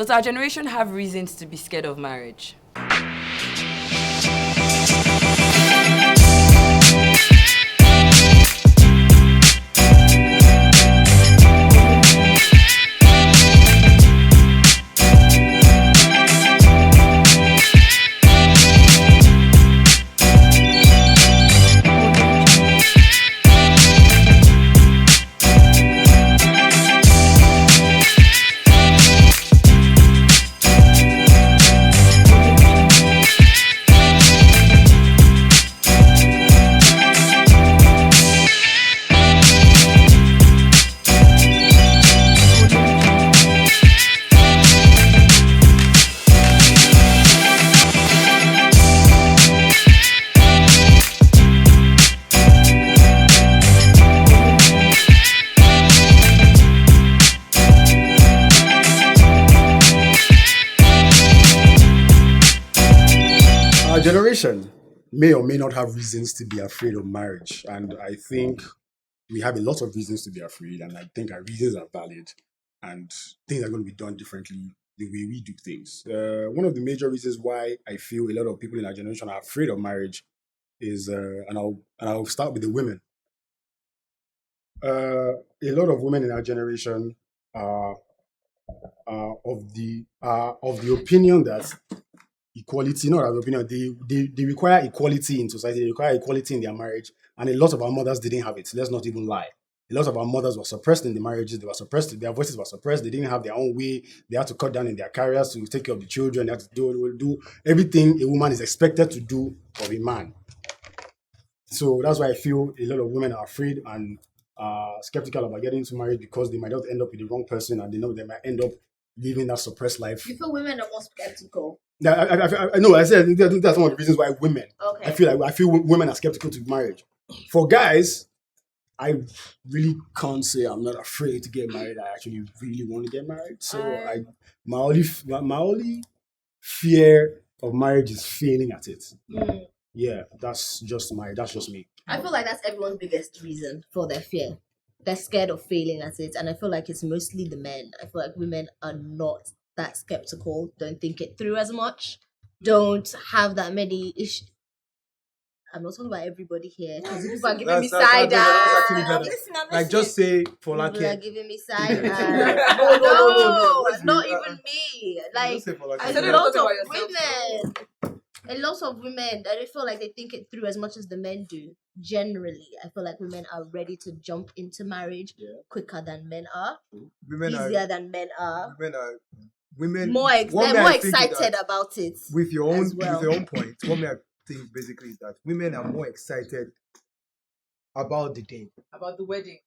Does our generation have reasons to be scared of marriage? Generation may or may not have reasons to be afraid of marriage, and I think we have a lot of reasons to be afraid, and I think our reasons are valid, and things are going to be done differently the way we do things. One of the major reasons why I feel a lot of people in our generation are afraid of marriage is, and I'll start with the women. A lot of women in our generation are of the opinion that equality, not an opinion, they require equality in society, they require equality in their marriage, and a lot of our mothers didn't have it. Let's not even lie. A lot of our mothers were suppressed in the marriages, they were suppressed, their voices were suppressed, they didn't have their own way, they had to cut down in their careers to take care of the children, they had to do everything a woman is expected to do of a man. So that's why I feel a lot of women are afraid and skeptical about getting into marriage because they might not end up with the wrong person and they know they might end up living that suppressed life. You feel women are more skeptical? I know. I said that's one of the reasons why women. Okay. I feel women are skeptical to marriage. For guys, I really can't say I'm not afraid to get married. I actually really want to get married. So my only fear of marriage is failing at it. Yeah, that's just me. I feel like that's everyone's biggest reason for their fear. They're scared of failing at it, and I feel like it's mostly the men. I feel like women are not that skeptical, don't think it through as much, don't have that many issues. I'm not talking about everybody here because people are giving me side eye. Like, just say for like people are giving me side eye. No, not even me. Like a lot of women, I don't feel like they think it through as much as the men do. Generally, I feel like women are ready to jump into marriage quicker than men are, easier than men are. Women they're more excited about it. With your own point, what I think basically is that women are more excited about the day, about the wedding,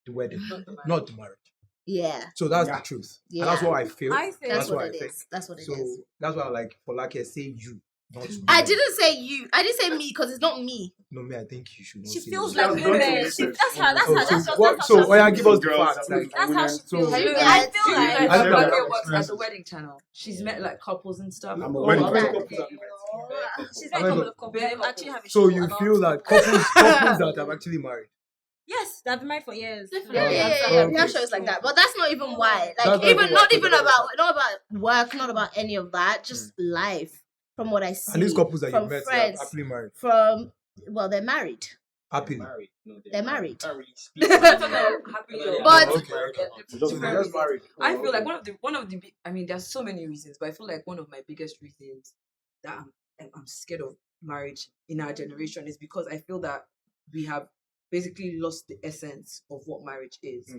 not the marriage. Yeah. So that's the truth. Yeah. And that's what I feel. That's what it is. That's what it is. So that's why I like for like I say you. I didn't say you. I didn't say me because it's not me. No, me. I think you should. She feels like women. That's her. So why you give us the facts? Like, that's how she feels. I feel like Falake works at the wedding channel. She's met like couples and stuff. I'm a wedding couple. She's met a couple of couples. Actually have a so you feel like couples that have actually married. Yes, they've been married for years. Yeah. We have shows like that, but that's not even why. Like not about work, not about any of that. Just life. From what I see, and these couples that you met, friends, they're happily married. They're married. Happily. They're married. But so they're just married. I feel like one of the I mean, there's so many reasons, but I feel like one of my biggest reasons that I'm scared of marriage in our generation is because I feel that we have basically lost the essence of what marriage is.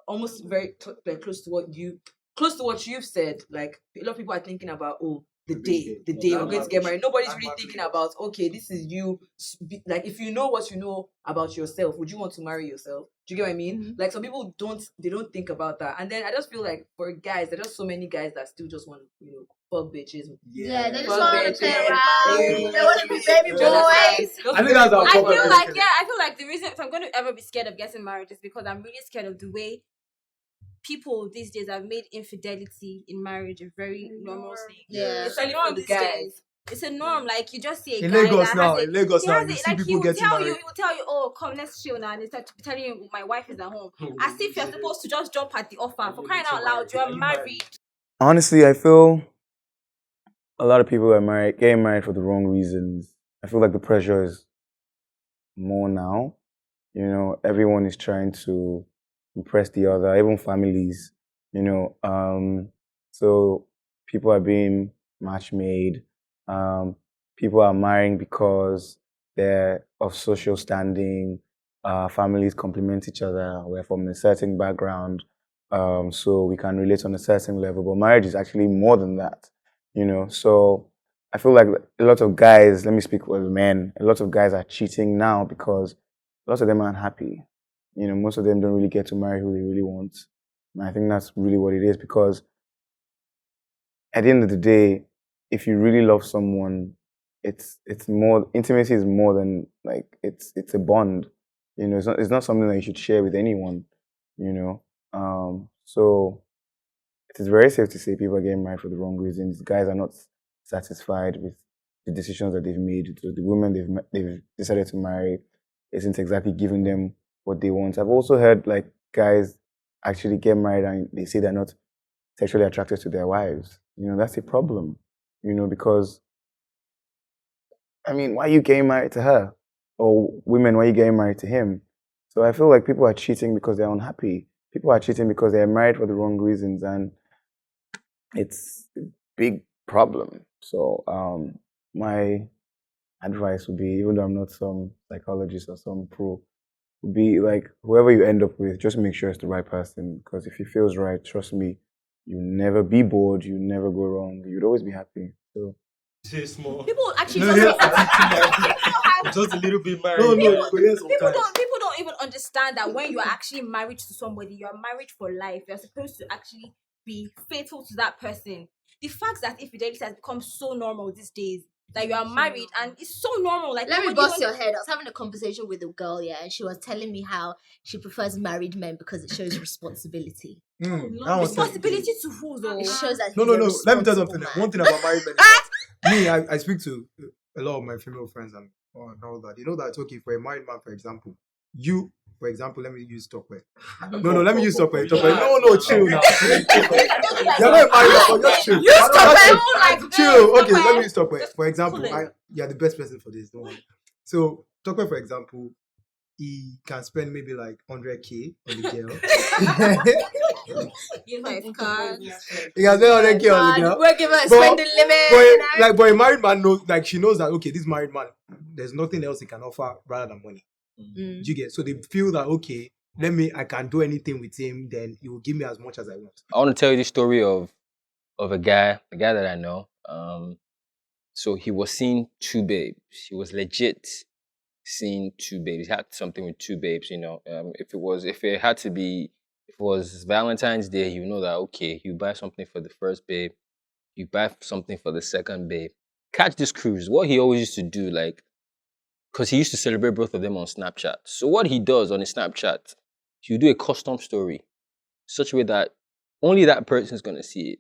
Almost very close to what you've said. Like a lot of people are thinking about the day we're going to get married. Nobody's really thinking about, okay, this is you. Like, if you know what you know about yourself, would you want to marry yourself? Do you get what I mean? Mm-hmm. Like, some people don't think about that. And then I just feel like for guys, there are just so many guys that still just want to, fuck bitches. Yeah, they just want to play around. They want to be baby boys. I think that's our problem. I feel like the reason if I'm going to ever be scared of getting married is because I'm really scared of the way people these days have made infidelity in marriage a very normal thing. Yeah, it's a norm these days. It's a norm. Like, you just see a in guy Lagos now, you see people getting married. He will tell you, oh, come, let's chill now. And he's telling you, my wife is at home. As if you're supposed to just jump at the offer. For crying out loud, you're married. Honestly, I feel a lot of people are getting married for the wrong reasons. I feel like the pressure is more now. You know, everyone is trying to impress the other, even families. You know, so people are being match made. People are marrying because they're of social standing. Families complement each other. We're from a certain background, so we can relate on a certain level. But marriage is actually more than that. You know, so I feel like a lot of guys. Let me speak with men. A lot of guys are cheating now because lots of them aren't happy. You know, most of them don't really get to marry who they really want. And I think that's really what it is because at the end of the day, if you really love someone, it's more intimacy is more than like it's a bond. You know, it's not something that you should share with anyone. You know, so it is very safe to say people are getting married for the wrong reasons. Guys are not satisfied with the decisions that they've made. So the women they've decided to marry isn't exactly giving them what they want. I've also heard like guys actually get married and they say they're not sexually attracted to their wives. You know, that's a problem. You know, because I mean, why are you getting married to her? Or women, why are you getting married to him? So I feel like people are cheating because they're unhappy. People are cheating because they're married for the wrong reasons, and it's a big problem. So my advice would be, even though I'm not some psychologist or some pro, would be like whoever you end up with, just make sure it's the right person. Because if it feels right, trust me, you'll never be bored, you'll never go wrong, you'd always be happy. So Say small. People actually No, don't yeah. have Just a little bit married. No, people, no, yes, people don't even understand that when you are actually married to somebody, you are married for life. You're supposed to actually be faithful to that person. The fact that infidelity has become so normal these days, that you are married and it's so normal. Like Let me nobody bust even- your head. I was having a conversation with a girl, yeah, and she was telling me how she prefers married men because it shows responsibility. responsibility to who though? It shows that No, he's no, a no. Let me tell you responsible something. man. One thing about married men is that me, I speak to a lot of my female friends and all that. You know that, okay, for a married man, for example, you, for example, let me use Stockwell. No, let me use Stockwell. No, chill now. You're not married, but just chill. Chill. Okay, let me use Stockwell. For example, you're the best person for this. Don't worry. So, Stockwell, for example, he can spend maybe like 100K on the girl. You have cards. He can spend 100K on the girl. We're giving a But- spending limit. But a married man knows, like she knows that, okay, this married man, there's nothing else he can offer rather than money. Do you get? So they feel that, okay, I can do anything with him, then he will give me as much as I want. I want to tell you the story of a guy that I know. So he was seeing two babes. He was legit seeing two babes. He had something with two babes, you know. If it was Valentine's Day, you know that, okay, you buy something for the first babe, you buy something for the second babe. Catch this cruise. What he always used to do, like, because he used to celebrate both of them on Snapchat. So what he does on his Snapchat, he'll do a custom story, such a way that only that person is going to see it.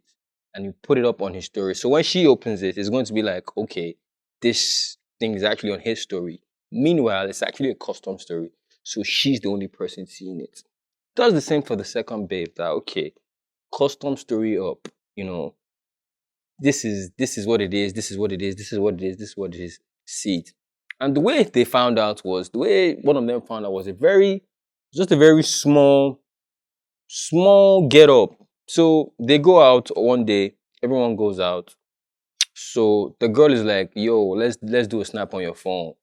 And you put it up on his story. So when she opens it, it's going to be like, okay, this thing is actually on his story. Meanwhile, it's actually a custom story. So she's the only person seeing it. Does the same for the second babe, that, okay, custom story up, you know, this is what it is, this is what it is, this is what it is, this is what it is, see it. And the way they found out was, the way one of them found out was just a very small get up. So they go out one day, everyone goes out. So the girl is like, yo, let's do a snap on your phone.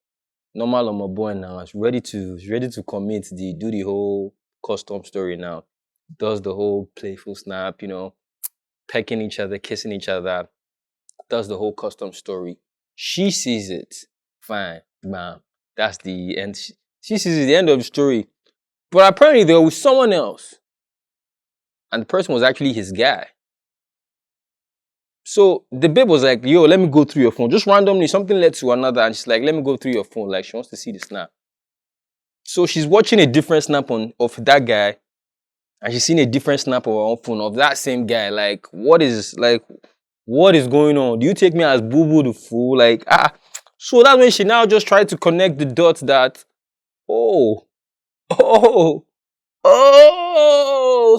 Normal on my boy now, it's ready to commit, do the whole custom story now. Does the whole playful snap, you know, pecking each other, kissing each other, does the whole custom story. She sees it, fine, bam, that's the end. She sees it, the end of the story. But apparently there was someone else. And the person was actually his guy. So the babe was like, yo, let me go through your phone. Just randomly, something led to another. And she's like, let me go through your phone. Like, she wants to see the snap. So she's watching a different snap of that guy. And she's seeing a different snap of her own phone of that same guy. Like, what is going on? Do you take me as boo-boo the fool? Like, So that's when she now just tried to connect the dots that, oh,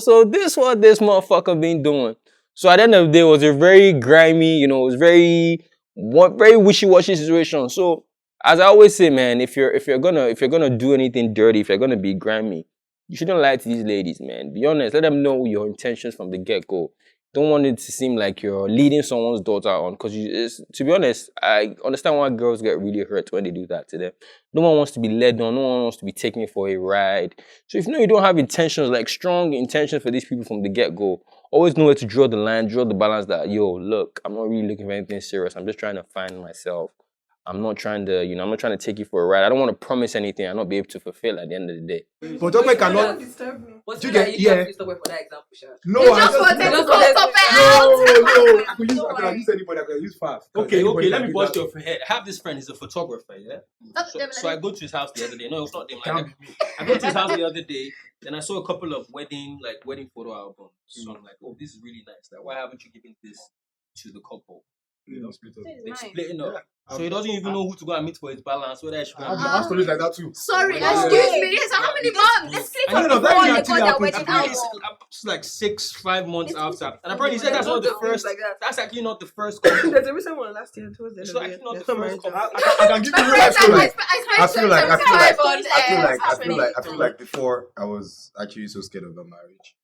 so this what this motherfucker been doing. So at the end of the day, it was a very grimy, it was very wishy-washy situation. So as I always say, man, if you're gonna do anything dirty, if you're gonna be grimy, you shouldn't lie to these ladies, man. Be honest. Let them know your intentions from the get-go. Don't want it to seem like you're leading someone's daughter on. Because to be honest, I understand why girls get really hurt when they do that to them. No one wants to be led on. No one wants to be taken for a ride. So if you know you don't have intentions, like strong intentions for these people from the get-go, always know where to draw the line, draw the balance that, yo, look, I'm not really looking for anything serious. I'm just trying to find myself. I'm not trying to, I'm not trying to take you for a ride. I don't want to promise anything and not be able to fulfill at the end of the day. But Tokwe cannot. What's You that? get- You yeah. have to stop for that example, Sha. No, You I just just wanted to No, call no. something I can use anybody. I can use fast. Okay, let me bust your head. I have this friend, he's a photographer, yeah? out. So I go to his house the other day. No, it's not them. Can't Like, I go to his house the other day, then I saw a couple of wedding photo albums. So I'm like, oh, this is really nice. Like, why haven't you given this to the couple? They're splitting up. So he doesn't even know who to go and meet for his balance, whether I should go I and have stories like that too. Sorry, Yeah. excuse me. Yes, how many months? Let's click I on know the that phone. They actually got their happened. wedding apparently album. it's like 5 months It's after. just- And apparently he said that's not the first. Like that. That's actually not the first couple. There's a recent one last year towards the end It's of the actually year. not the There's some first marriage couple. I can give you real I life story. I before I was actually so scared of the marriage.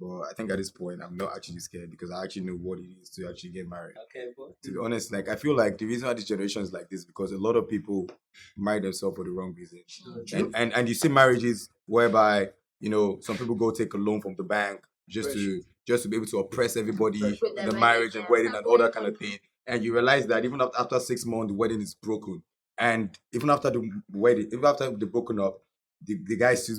But I think at this point I'm not actually scared because I actually know what it is to actually get married. Okay, but To be honest, like I feel like the reason why this generation is like this because a lot of people marry themselves for the wrong reason. And you see marriages whereby, some people go take a loan from the bank just to be able to oppress everybody With in their the marriage marriage and and wedding and stuff. all that kind of thing. And you realize that even after 6 months, the wedding is broken. And even after the wedding, even after they're broken up, the guy still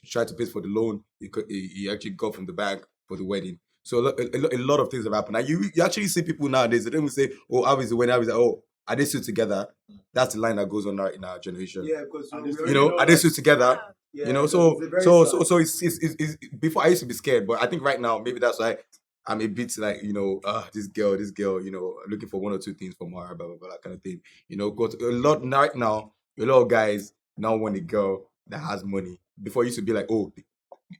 tried to pay for the loan he actually got from the bank for the wedding. So a lot of things have happened. And you actually see people nowadays, they don't even say, oh, how is the wedding? How is it? Oh, are they still together? That's the line that goes on in our generation. Yeah, because Are they still together? So it's before I used to be scared, but I think right now maybe that's why I'm a bit like this girl, looking for one or two things from her, blah blah blah, that kind of thing. Because right now a lot of guys now want a girl that has money. Before it used to be like, oh, it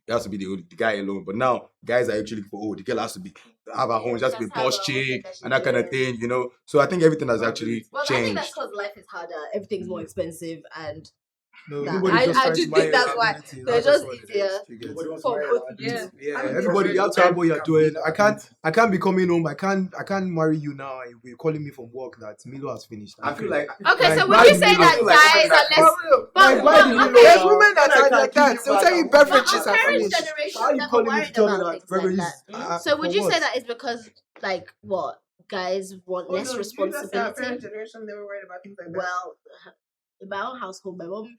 has to be the guy alone, but now guys are actually looking for, oh, the girl has to have her home, just be boss chick and that kind of thing. So I think everything has actually Well, I think changed. that's because life is harder. Everything's more expensive, and No, Nah, nobody's just I trying do to think marry that's why ability. they're That's just what it is. easier. You get Nobody it. wants to marry her. Yeah. Yeah, everybody, you have to have what you're doing. I can't be coming home. I can't marry you now. And you're calling me from work that Milo has finished. I feel like Okay, so why would you do say you that feel guys are less? Why do you know? There's now? women that When I are can like give that. you They'll back, tell you I'll- beverages Our are parents' finished. generation Why are you never calling me to worried tell me about that things like beverages? that. So would for you say what? that it's because what guys want Oh, less no, you just said our responsibility? parents' generation, they were worried about things like that. Well, in my own household, my mom,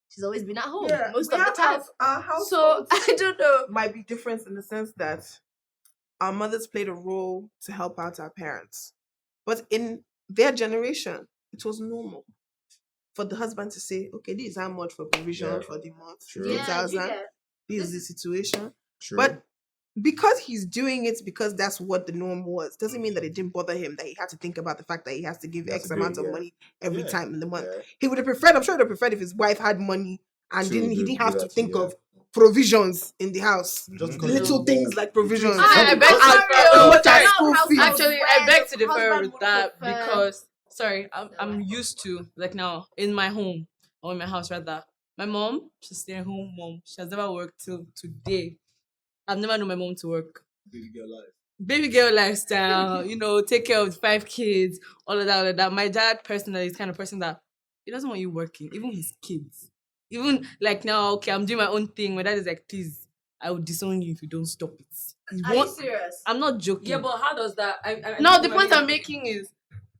she's always been at home Yeah, most we of the have time. Our house So I don't know. might be different in the sense that our mothers played a role to help out our parents. But in their generation, it was normal for the husband to say, okay, this is how much for provision for the month, True. 50,000. Yeah. This is the situation. True. But because he's doing it because that's what the norm was, doesn't mean that it didn't bother him that he had to think about the fact that he has to give He has X to do amount it, of yeah. money every Yeah, time in the month. yeah. He would have preferred, I'm sure he would have preferred if his wife had money and True, he do didn't have to that, think yeah. of provisions in the house. Just because Little things like provisions. I beg to And differ. what are school fees? Actually, I beg to differ Husband with would that prefer- because I'm used to, like, now in my home or in my house rather. My mom, she's stay at home mom. She has never worked till today. I've never known my mom to work. Baby girl lifestyle, take care of 5 kids, all of that. My dad personally is the kind of person that he doesn't want you working, even his kids. Even like now, okay, I'm doing my own thing. My dad is like, please, I will disown you if you don't stop it. He Are you wants- serious? I'm not joking. Yeah, but how does that? No, the point I'm making is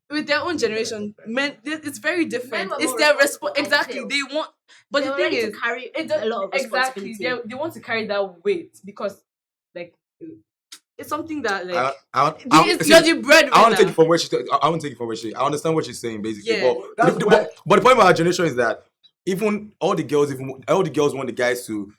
with their own generation, men, it's very different. Men were It's more their responsible exactly. until They want, but They're the thing ready is, to carry it a lot of exactly. responsibility. They want to carry that weight because, like, it's something that like you're the breadwinner. I want to take it from where she's. I want to take it from where she. I understand what she's saying basically, Yeah. but the point about our generation is that even all the girls want the guys to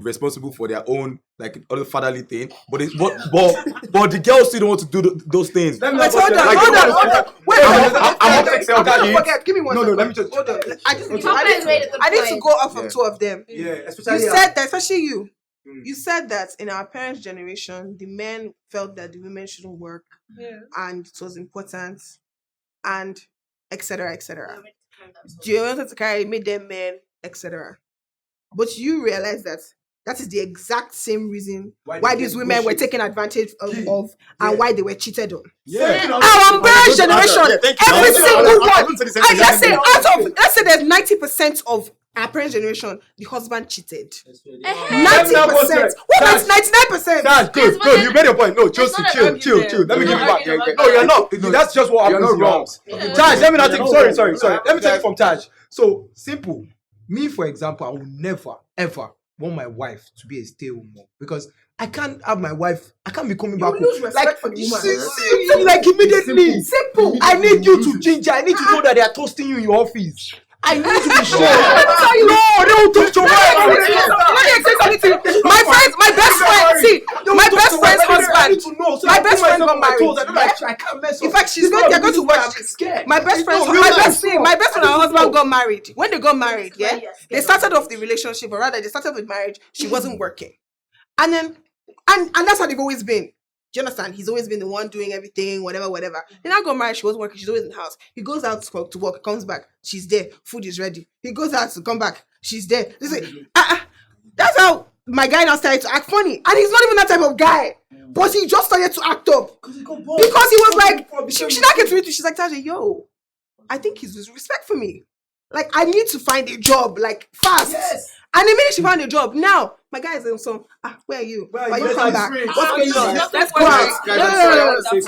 responsible for their own like other fatherly thing, but the girls still don't want to do those things. Wait, hold on. Wait, I'm forget. Give me one second. let me just. Hold on. I Chocolate is made at the need to point. go off of 2 of them. Yeah, You especially said that, especially you. You said that in our parents' generation, the men felt that the women shouldn't work and it was important and etc. etc. You wanted to carry, made them men, etc. But you realize that that is the exact same reason why these women were taken advantage of and why they were cheated on. Our parents' generation, every single one. And let's say there's 90% of our parents' generation, the husband cheated. 90%. What makes 99%? That's good. You made your point. No, Chelsea, chill. Let me give you back. No, you're not. That's just what happens in your house. Taj, let me not think. Sorry. Let me take it from Taj. So simple. Me, for example, I will never, ever want my wife to be a stay-at-home mom because I can't have my wife. I can't be coming back. Lose respect for the woman. Simple, like immediately. Simple. I need you to ginger. I need to know that they are toasting you in your office. I need to be sure. No, don't touch your wife. My best friend's husband. My best friend got married. I can't mess up. In fact, they're going to watch this. My best friend and her husband got married. When they got married, they started off the relationship, or rather, they started with marriage. She wasn't working, and then and that's how they've always been. Do you understand? He's always been the one doing everything, whatever. They now got married. She wasn't working. She's always in the house. He goes out to work, comes back. She's there. Food is ready. He goes out to come back. She's there. That's how my guy now started to act funny. And he's not even that type of guy. But he just started to act up. Because he was like, she now came to me. She's like, Taja, yo, I think he's losing respect for me. Like, I need to find a job, like, fast. Yes. And the minute she found a job, now, my guy is on some, where are you? Why you come back? What's going on? Let's go out. Guys, I'm sorry, I want to say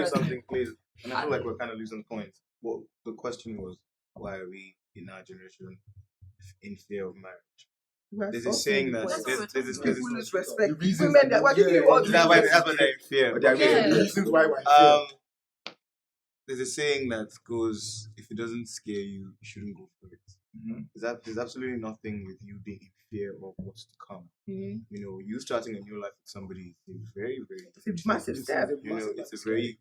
something, please. And I feel like we're kind of losing points. Well, the question was, why are we in our generation in fear of marriage? There's a saying that people lose respect. Women that what you want? That's why they're in fear. There's a saying that goes, if it doesn't scare you, you shouldn't go for it. There's absolutely nothing with you being in fear of what's to come. You know, you starting a new life with somebody is a very, very massive step. You know, it's a very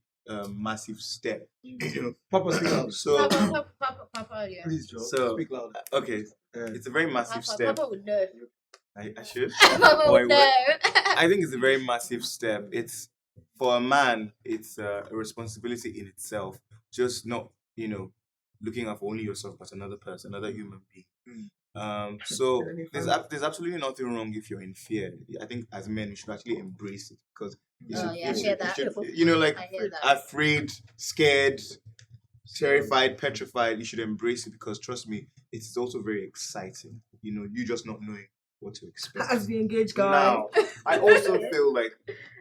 massive step. You know, Papa, speak loud. So, Papa, yeah. please, Joe, speak loud. Okay, it's a very massive step. Papa would know. I should. Papa would know. I think it's a very massive step. It's for a man. It's a responsibility in itself. Just not, you know, looking out for only yourself, but another person, another human being. So there's absolutely nothing wrong if you're in fear. I think as men, we should actually embrace it because you know, like afraid, scared, terrified, petrified. You should embrace it because trust me, it's also very exciting. You know, you just not knowing what to expect. As the engaged guy. Now, I also feel like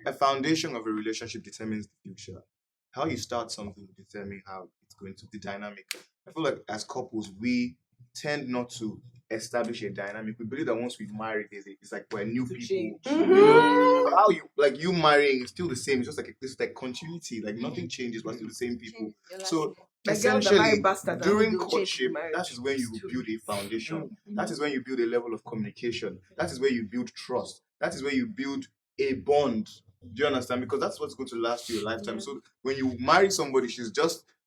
a foundation of a relationship determines the future. How you start something will determine how it's going to be dynamic. I feel like as couples, we tend not to establish a dynamic. We believe that once we've married, it's like we're new people. You know, how you marrying is still the same. It's just like this like continuity. Like nothing changes, we're still the same people. So essentially, during courtship, that is when you build a foundation. That is when you build a level of communication. That is where you build trust. That is where you build a bond. Do you understand? Because that's what's going to last you a lifetime. So when you marry somebody,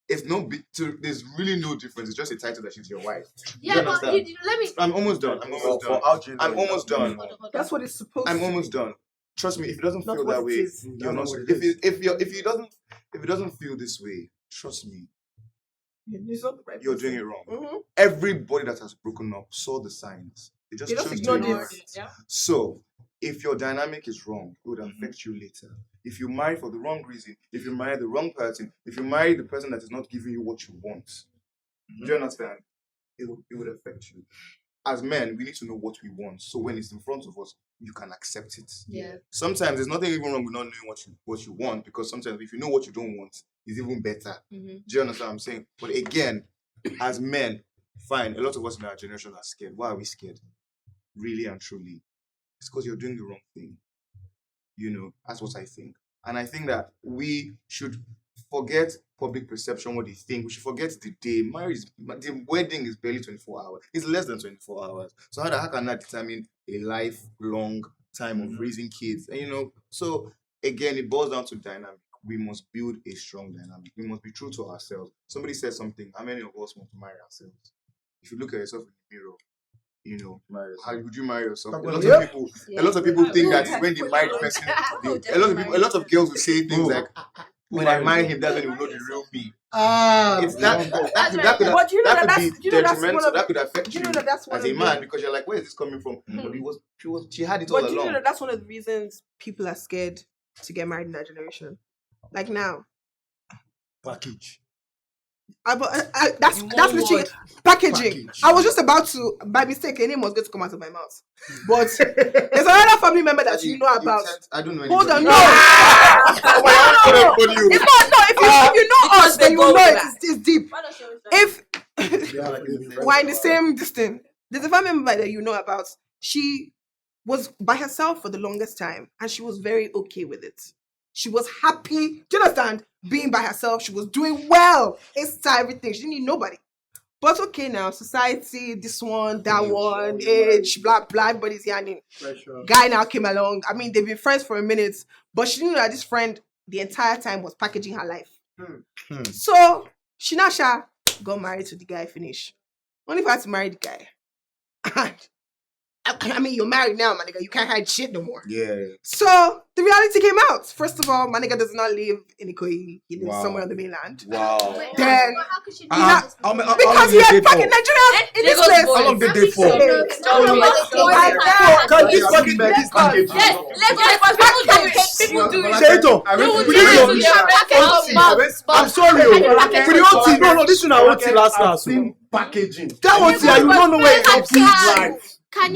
there's really no difference. It's just a title that she's your wife. Yeah, but let me. I'm almost done. I'm almost done. That's what it's supposed to I'm almost done. Trust me, if it doesn't feel that way, you're not. If it doesn't feel this way, trust me, you're doing it wrong. Everybody that has broken up saw the signs. They just chose to ignore it. So if your dynamic is wrong, it would affect you later. If you marry for the wrong reason, if you marry the wrong person, if you marry the person that is not giving you what you want, do you understand? It would affect you. As men, we need to know what we want. So when it's in front of us, you can accept it. Yeah. Sometimes there's nothing even wrong with not knowing what you want, because sometimes if you know what you don't want, it's even better. Do you understand what I'm saying? But again, as men, fine, a lot of us in our generation are scared. Why are we scared? Really and truly. It's because you're doing the wrong thing. You know, that's what I think. And I think that we should forget public perception, what they think. We should forget the day. The wedding is barely 24 hours. It's less than 24 hours. So how can that determine a lifelong time of raising kids? And, you know, so again, it boils down to dynamic. We must build a strong dynamic. We must be true to ourselves. Somebody said something. How many of us want to marry ourselves? If you look at yourself in the mirror, you know, how would you marry yourself? A Talk lot about of people, a lot of people think that when they marry the person, a lot of girls will say things like, when I marry him, that's when you will know the real me. It's that could But you know that that could that's be you know that's one detrimental. of That could affect you you know that that's one as of a the man, because you're like, where is this coming from? But she had it all But you know along. that that's one of the reasons people are scared to get married in that generation. Like now, Package. that's literally packaging. I was just about to, by mistake, a name was going to come out of my mouth. But there's another family member that you know about. I don't know. Hold on, anybody. no. It's not, no, if you know us, then you know it's deep. If we're in the same distance, there's a family member that you know about. She was by herself for the longest time, and she was very okay with it. She was happy, do you understand? Being by herself, she was doing well. It's everything. She didn't need nobody. But okay now, society, this one, that one, age, blah, blah, everybody's yanning. Guy now came along. I mean, they've been friends for a minute, but she didn't know that this friend the entire time was packaging her life. So, Shinasha got married to the guy, finish. Only if I had to marry the guy. I mean, you're married now, my nigga. You can't hide shit no more. Yeah. So the reality came out. First of all, my nigga does not live in Ikoyi. He lives somewhere on the mainland. Wow. Then How could she because he had fucking Nigerians in this place. How long did they for? Can this fucking package? Yes, people do it. Shaito, I'm sorry. With the OT, no, this is not OT last night. Packaging. That OT, you don't know where it comes from. Wait,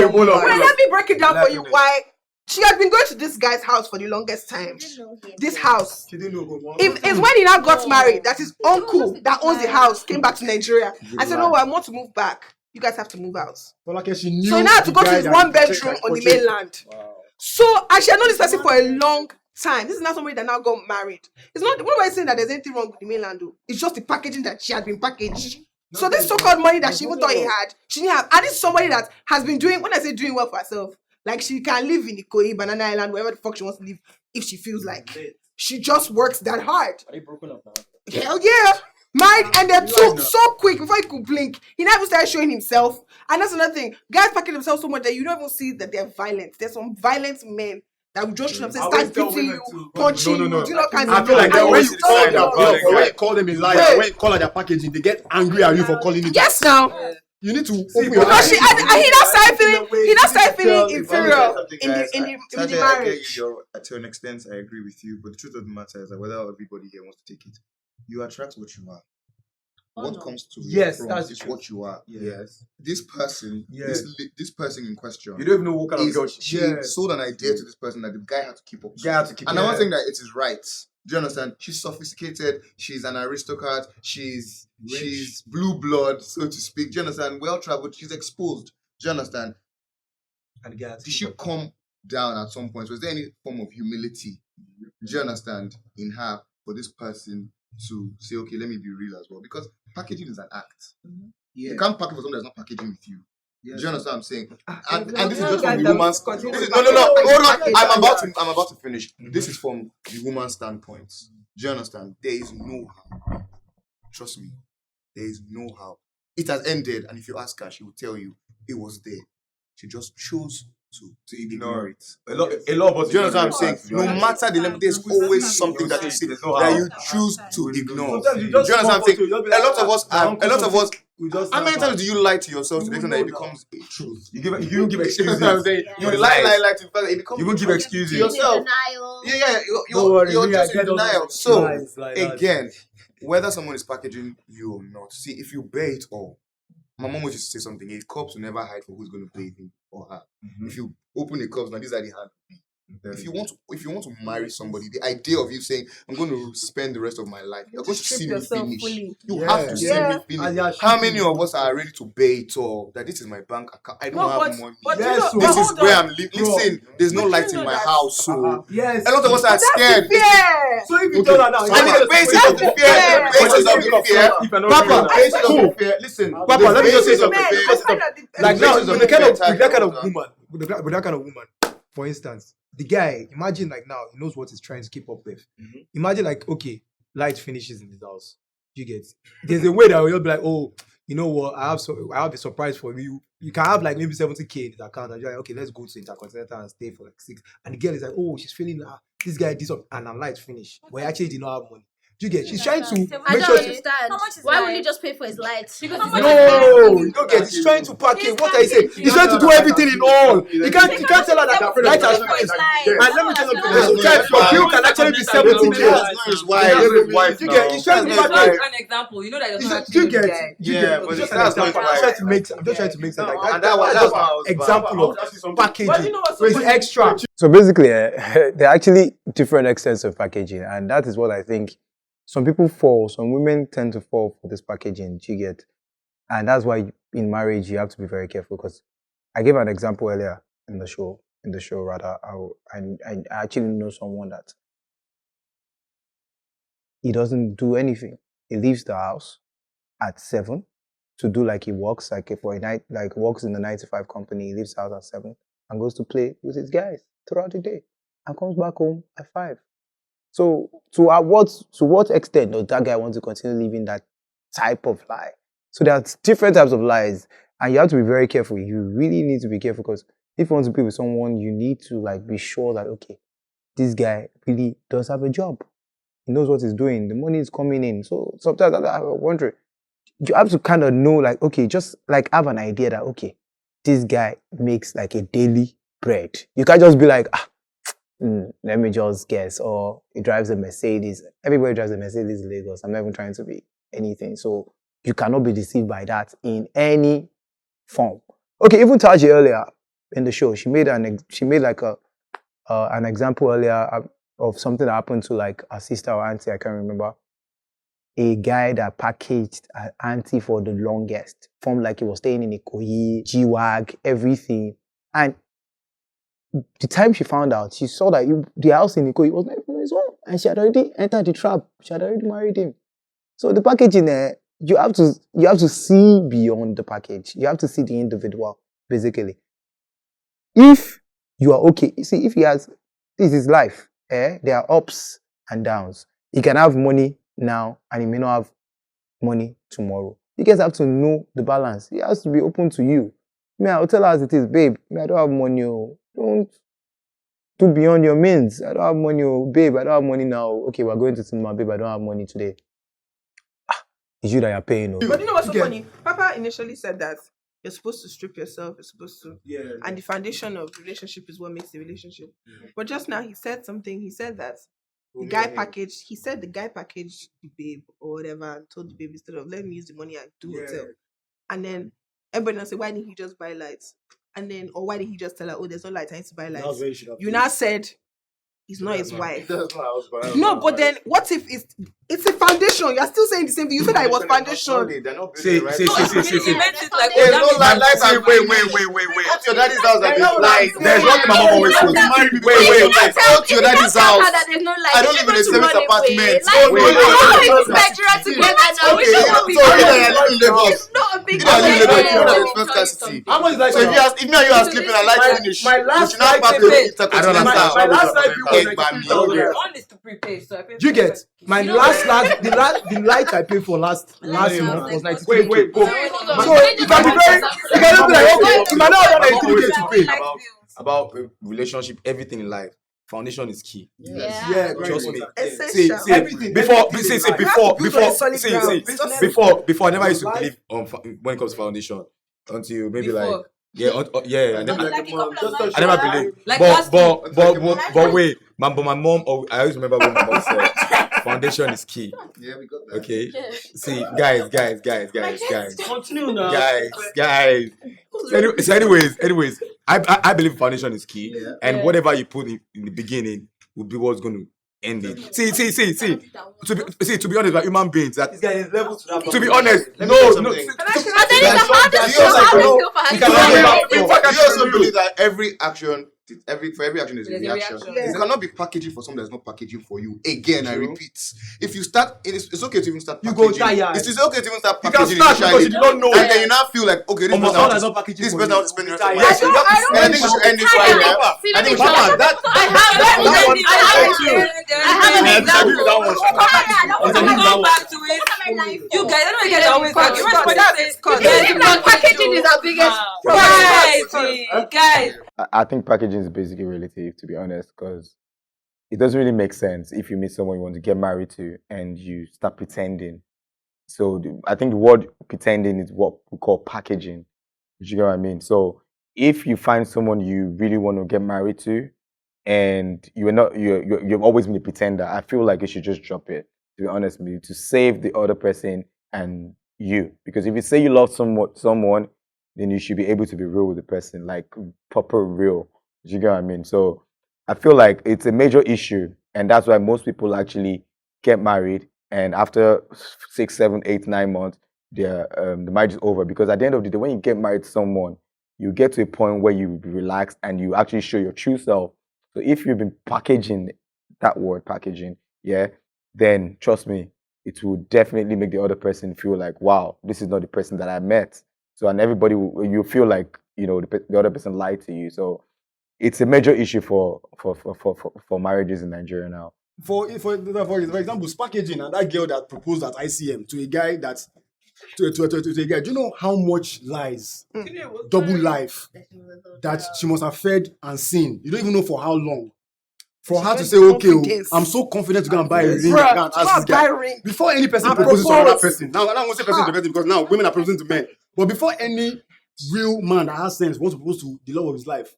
hold on. Wait, let me break it down for you. Why? She had been going to this guy's house for the longest time. This house. It's when he now got married that his uncle that owns the house came back to Nigeria. I said, no, I want to move back. You guys have to move out. So he now had to go to his one bedroom on the mainland. So, and she had known this person for a long time. This is not somebody that now got married. It's not, what am I saying that there's anything wrong with the mainland though? It's just the packaging that she had been packaged. So this so-called money that she even thought he had, she didn't have. And this is somebody that has been doing, when I say doing well for herself, like she can live in Ikoyi, Banana Island, wherever the fuck she wants to live, if she feels like. She just works that hard. Are they broken up now? Hell yeah. Married, and they're so quick, before he could blink, he never started showing himself. And that's another thing. Guys packing themselves so much that you don't even see that they're violent. There's some violent men that will just shoot themselves, start beating you, punching you, do all kinds of I feel like things. when you call them a liar, when you call out their packaging, they get angry at you for calling it. Yes, now. You need to open your Because eyes. he now started feeling inferior in the marriage. To an extent, I agree with you, but the truth of the matter is that whether everybody here wants to take it, you attract what you are. What comes to you from is what you are. Yes. This person, this person in question, You don't even know what kind of girl she sold an idea to this person that the guy had to keep up. And I'm Yeah. not saying that it is right. Do you understand? She's sophisticated. She's an aristocrat. She's blue blood, so to speak. Do you understand? Well traveled. She's exposed. Do you understand? And guys, Did she come down at some point? Was there any form of humility? Do you understand? In her for this person to say, okay, let me be real as well, because packaging is an act. You can't package for someone that's not packaging with you. Do you understand what I'm saying? And this is just from the woman's. Hold on. I'm about to finish. This is from the woman's standpoint. Do you understand? There is no how. Trust me. There is no how. It has ended, and if you ask her, she will tell you it was there. She just chose to ignore it. A lot of us. Do you understand what I'm saying? No matter the level, there's always something that you see that you choose to ignore. Do you understand what I'm saying? A lot of us. How many times do you lie to yourself to the extent that it becomes a truth? You don't give excuses. You know what I'm saying? You lie to the fact that it becomes. You won't give excuses. To yourself. Denial. Yeah, you're just in denial. So again, whether someone is packaging you or not, see, if you bear it all, my mom used to say something: a corpse will never hide for who's going to bathe him or her. If you open a corpse, now these are the hand. If you want to marry somebody, the idea of you saying, I'm going to spend the rest of my life, you're going to see me finish. You have to see me finish. How many of us are ready to pay it all? That this is my bank account. I don't have money. This is where I'm living. Listen, there's no light in my house. So a lot of us are scared. So if you tell her now, And the basis of the fear, Papa, basis of the fear. Listen, Papa, let me just say something. Like now, Basis of with the that kind of fear, woman, with that kind of woman, for instance, the guy, imagine like now, he knows what he's trying to keep up with. Imagine like, okay, light finishes in his house. You get, there's a way that he'll be like, oh, you know what, I have a surprise for you. You can have like maybe 70K in his account, and you're like, okay, let's go to Intercontinental and stay for like 6. And the girl is like, oh, she's feeling this guy did something, and I'm like, finish. But he actually did not have money. Do you get? She's trying to I make don't sure. understand. How much is Why would light? you just pay for his lights? Because Because how much No, you don't get. He's trying to package. What I say? He's trying to do everything in all. You can't tell her that light has price. And let me tell you something. Sometimes your bill can actually be 70K. You get? He's trying to That's package. an example. You know that You doesn't just- you actually get? guy. You Yeah, get? but Just that's an not example. why. I'm just trying to make sense like that. And that was That's why I was example of packaging. But you know what's So it's funny? extra. So basically, there are actually different extents of packaging, and that is what I think some women tend to fall for this packaging. You get, and that's why in marriage you have to be very careful. Because I gave an example earlier in the show. I actually know someone that he doesn't do anything. He leaves the house at 7 to do like he works for a night, like works in the 9 to 5 company. He leaves the house at 7 and goes to play with his guys throughout the day and comes back home at 5. So to what extent does that guy want to continue living that type of lie? So there are different types of lies, and you have to be very careful. You really need to be careful, because if you want to be with someone, you need to like be sure that, okay, this guy really does have a job. He knows what he's doing. The money is coming in. So sometimes I wonder, you have to kind of know, like, okay, just like have an idea that, okay, this guy makes like a daily bread. You can't just be like, let me just guess, or he drives a Mercedes. Everybody drives a Mercedes in Lagos. I'm not even trying to be anything. So you cannot be deceived by that in any form. Okay, even Taji earlier in the show, she made like an example earlier of something that happened to like a sister or auntie, I can't remember. A guy that packaged an auntie for the longest, from like he was staying in Ikoyi, G-Wag, everything. And the time she found out, she saw that the house in Ikoyi was not even his own. And she had already entered the trap. She had already married him. So the packaging, you have to see beyond the package. You have to see the individual, basically. If you are okay, you see, if he has, this is life. There are ups and downs. He can have money now and he may not have money tomorrow. You guys have to know the balance. He has to be open to you. I'll tell her as it is, babe. I don't have money. Don't do beyond your means. I don't have money, babe. I don't have money now. Okay, we're going to cinema, babe. I don't have money today. It's you that you're paying. But you know what's so funny? Papa initially said that you're supposed to strip yourself. You're supposed to, and the foundation of relationship is what makes the relationship. But just now he said something. He said that the guy packaged. He said the guy packaged the babe or whatever and told the babe, instead of let me use the money and do hotel. And then everybody now say, why didn't he just buy lights? And then, or why did he just tell her, oh, there's no light, I need to buy lights? You now said he's not his wife. No, but then what if it's a foundation? You're still saying the same thing. You said that it was foundation. They're not See. He meant it like, There's that no means- lights. Wait. Go to your daddy's house and there's lights. There's nothing my mom always says. Wait. Go to your daddy's house. That there's no light. I don't live in a service apartment. Wait. Okay, so you know I live in Lagos. It's not a big You know I live in Lagos. You know deal. that it's not scarcity. How much is like So if me and you are sleeping and lights finish, my we last should not night back to pay- the I don't understand. My last night bill was Egg like by me. Okay. One is to prepay, so I pay You for get that. my You know the light I paid for last month was 93K. Wait, hold on. So you can be like, okay, you might not have 93K to pay. About relationship, everything in life. Foundation is key. Yeah, Trust me. Essential. Everything. Before, I never used to believe when it comes to foundation until maybe Before. I never Like a couple of months I never back. believed. Like But last wait, my mom. I always remember when my mom said, "Foundation is key." Yeah, we got that. Okay. See, guys. Continue now. Guys. So anyways, I believe foundation is key, and whatever you put in the beginning will be what's going to end it. See. To be honest, we're human beings. That This guy is level to that. to be honest, Let me tell you no. something. And then it's the hardest You also show. know- How You also believe that every action For every action there's a There's a reaction. reaction. You cannot be packaging for something that's not packaging for you. Again, I repeat. If you start, it's okay to even start You packaging. go tired. It's okay to even start You can packaging start because you did not know. and then you now feel like, okay, this Almost person all I that's want not to packaging this for person you. I want to spend the rest of my Yeah, life. so you have to And I think we should end this right here. See, I let me think we tell should you. end that. I have an example. that one. Go back to it. You guys, I don't get always back. Packaging is our biggest Guys. I think packaging is basically relative, to be honest, because it doesn't really make sense if you meet someone you want to get married to and you start pretending. So I think the word pretending is what we call packaging. You get what I mean? So if you find someone you really want to get married to, and you've always been a pretender, I feel like you should just drop it. To be honest with you, to save the other person and you, because if you say you love someone, then you should be able to be real with the person, like proper real. You get what I mean? So I feel like it's a major issue, and that's why most people actually get married, and after 6, 7, 8, 9 months, the marriage is over. Because at the end of the day, when you get married to someone, you get to a point where you relax and you actually show your true self. So if you've been packaging, that word packaging, yeah, then trust me, it will definitely make the other person feel like, wow, this is not the person that I met. So, and everybody, you feel like, the other person lied to you. So it's a major issue for marriages in Nigeria now. For example, packaging and that girl that proposed at ICM to a guy that's to a guy. Do you know how much lies, double life, that she must have fed and seen? You don't even know for how long. For her to say, okay, I'm so confident to go and buy a ring, and ask this guy. Before any person proposes to another person. Now, I don't want to say person to person because now women are proposing to men. But before any real man that has sense wants to propose to the love of his life,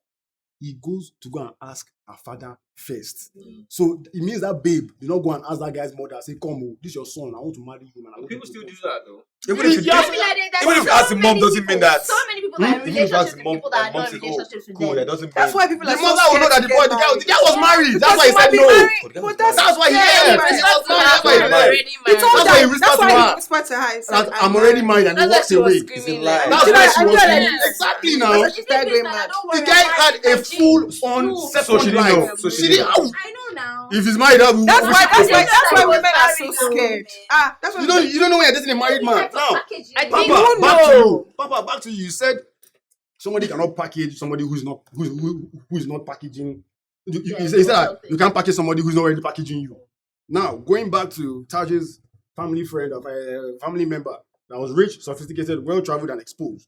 he goes to go and ask her father first. So it means that babe did not go and ask that guy's mother, say, come, this is your son, I want to marry you. Man. People still do that though. Even if you ask the mom, doesn't mean that. So many people that are in relationships with people that are not in relationships with them. That doesn't That's why people The are so mother will know that the guy was married. That's why he said no. That's why he left. That's why he left. That's why he whispered to her. That I'm already married, and he walks away. That's why she was screaming. Exactly now. The guy had a full-on second life. So she didn't. I know now. If he's married, that's why women are so scared. That's why you don't know when you're dating a married man. Now, Papa, back to you. You said somebody cannot package somebody who is not packaging. You said that you can't package somebody who's not already packaging you. Now, going back to Taj's family friend of a family member that was rich, sophisticated, well-traveled, and exposed.